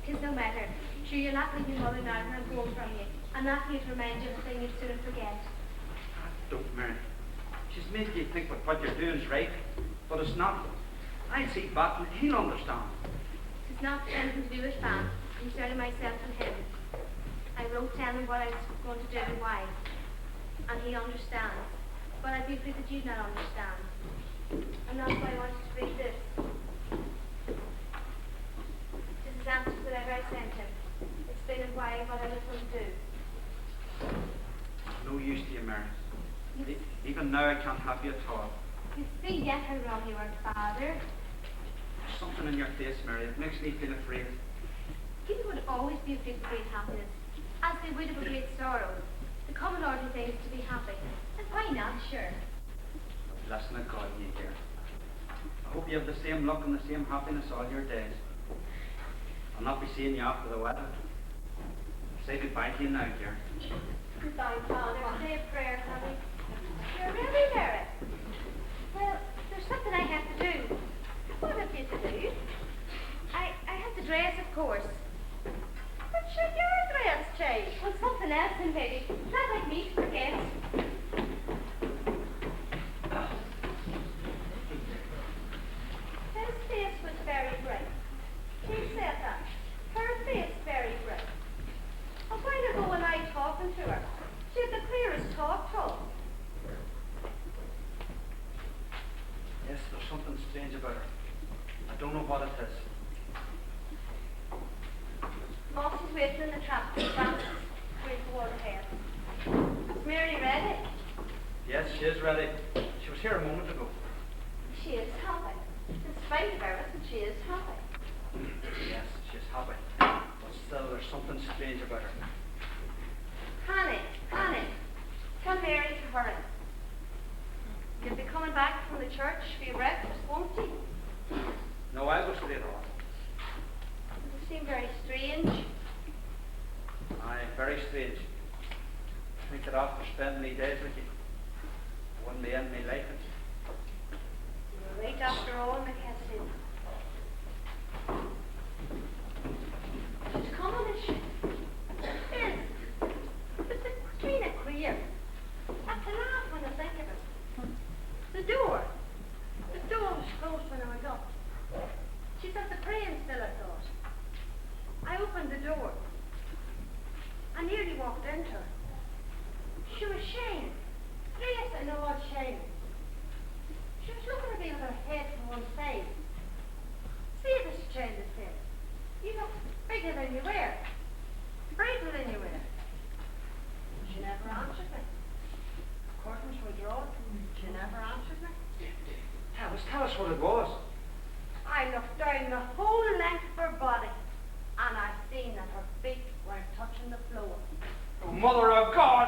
'Tis no matter. Sure, you're not leaving mother now, and I'm going from you. I'm not here to remind you of a thing you'd sooner forget. Don't, Mary. She's made you think that what you're doing's right, but it's not. I see Batten, he'll understand. It's not anything to do with Fan, concerning myself and him. I wrote telling him what I was going to do and why. And he understands. But I'd be afraid that you'd not understand. And that's why I wanted to read this. This is answer to whatever I sent him, explaining why and what I was going to do. No use to you, Mary. Even now I can't have you at all. You see yet how wrong you are, Father. There's something in your face, Mary. It makes me feel afraid. People would always be afraid of great happiness, as they would of a great sorrow. The common ordinary thing is to be happy. And why not, sure? Blessing of God, you dear. I hope you have the same luck and the same happiness all your days. I'll not be seeing you after the wedding. Say goodbye to you now, dear. Goodbye, Father. Say a prayer for me. You're really Mary. Well, there's something I have to do. What have you to do? I have to dress, of course. But sure, your dress, child. Well, something else, then, baby. Not like me to forget. His face was very bright. She said that. Her face very bright. A while ago when I talking to her, she had the clearest talk. Yes, there's something strange about her. I don't know what it is. Mossy's waiting in the trap for Francis. We'll go on ahead. Is Mary ready? Yes, she is ready. She was here a moment ago. She is happy. In spite of everything, she is happy. Yes, she's happy. But still, there's something strange about her. Honey, tell Mary to hurry. You'll be coming back from the church for your breakfast, won't you? No, I'll go straight on. You seem very strange. Aye, very strange. I think that after spending me days with you, I wouldn't be in me life. You're right after all, McKesson. She's coming, is she? Yes. It's kind of queer. I have to laugh when I think of it. The door was closed when I went up. She said the praying still, I thought. I opened the door. I nearly walked into her. She was shamed. Yes, I know what shame. She was looking at me with her head to one side. See this child is there. You look bigger than you were. Braver than you were. She never answered me. Curtains were drawn. She never answered me. Tell us what it was. I looked down the whole length of her body, and I seen that her feet weren't touching the floor. Oh, Mother of God!